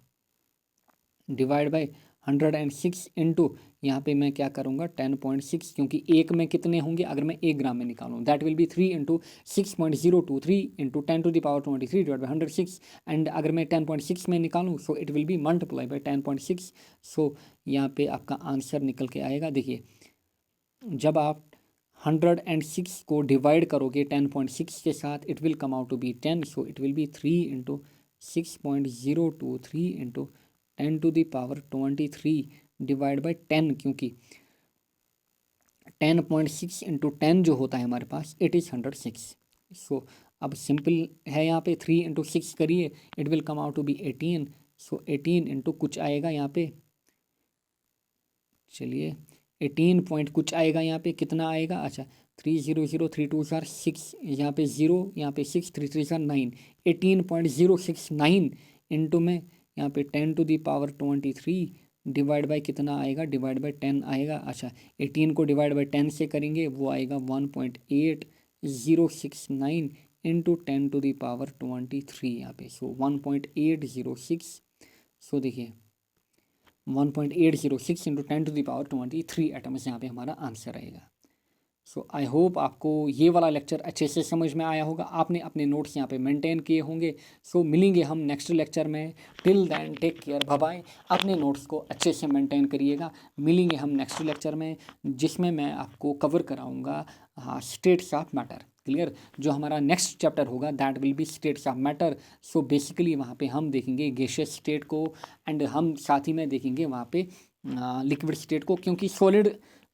S1: डिवाइड बाई 106 इंटू, यहाँ पे मैं क्या करूँगा 10.6, क्योंकि एक में कितने होंगे अगर मैं 1 ग्राम में निकालूँ, that will be 3 into 6.023 into 10⁻23 divide by 106, and अगर मैं 10.6 में निकालूँ सो it will B multiply by 10.6। सो यहाँ पे आपका आंसर निकल के आएगा। देखिए, जब आप 106 को डिवाइड करोगे 10.6 के साथ, it will come out to be 10, so it will be 3 into 6.023 into 10⁻23 divide by 10, क्योंकि 10.6 इंटू 10 जो होता है हमारे पास, इट इज़ 106। सो अब सिंपल है, यहाँ पे 3 इंटू 6 करिए, it will come out to be 18। So 18 into कुछ आएगा यहाँ पे, चलिए 18 पॉइंट कुछ आएगा यहाँ पे, कितना आएगा, अच्छा 300, 3 2 6, यहाँ पे 0, यहाँ पे 6, 3 3 9, 18.069 इंटू में यहाँ पे 10⁻23 डिवाइड बाई कितना आएगा, डिवाइड बाई 10 आएगा। अच्छा, 18 को डिवाइड बाई 10 से करेंगे, वो आएगा 1.8069 इंटू 10⁻23 यहाँ पे, सो 1.806। सो देखिए 1.806 इंटू 10⁻23 एटम्स यहाँ पे हमारा आंसर रहेगा। सो आई होप आपको ये वाला लेक्चर अच्छे से समझ में आया होगा, आपने अपने नोट्स यहाँ पे मेंटेन किए होंगे। सो मिलेंगे हम नेक्स्ट लेक्चर में, till then take care, bye bye. अपने नोट्स को अच्छे से मेंटेन करिएगा। मिलेंगे हम नेक्स्ट लेक्चर में, जिसमें मैं आपको कवर कराऊंगा स्टेट्स ऑफ मैटर। क्लियर, जो हमारा नेक्स्ट चैप्टर होगा that will B states of matter. So basically वहाँ पे हम देखेंगे गैसियस स्टेट को, एंड हम साथ ही में देखेंगे वहाँ पे लिक्विड स्टेट को, क्योंकि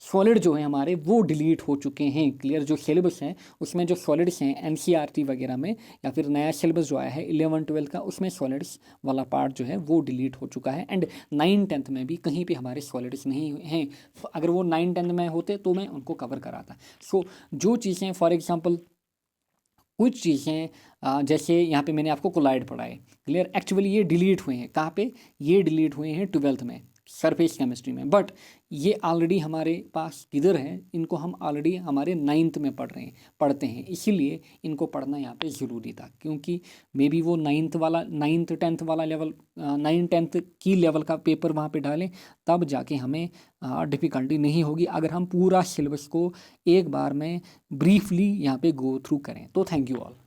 S1: सॉलिड जो है हमारे वो डिलीट हो चुके हैं। क्लियर, जो सिलेबस हैं उसमें जो सॉलिड्स हैं एनसीईआरटी वगैरह में, या फिर नया सिलेबस जो आया है 11-12 का, उसमें सॉलिड्स वाला पार्ट जो है वो डिलीट हो चुका है। एंड 9-10 में भी कहीं पे हमारे सॉलिड्स नहीं हैं। अगर वो 9-10 में होते तो मैं उनको कवर कराता। सो जो चीज़ें, फॉर एग्जांपल कुछ चीज़ें जैसे यहाँ पे मैंने आपको कोलाइड पढ़ाए, क्लियर, एक्चुअली ये डिलीट हुए हैं। कहाँ पे ये डिलीट हुए हैं? 12th में, सरफेस केमिस्ट्री में। बट ये ऑलरेडी हमारे पास किधर है, इनको हम ऑलरेडी हमारे 9th में पढ़ते हैं, इसीलिए इनको पढ़ना यहाँ पे ज़रूरी था, क्योंकि मे बी वो 9th-10th वाला लेवल, 9-10th की लेवल का पेपर वहाँ पे डालें, तब जाके हमें डिफ़िकल्टी नहीं होगी अगर हम पूरा सिलेबस को एक बार में ब्रीफली यहाँ पे गो थ्रू करें। तो थैंक यू ऑल।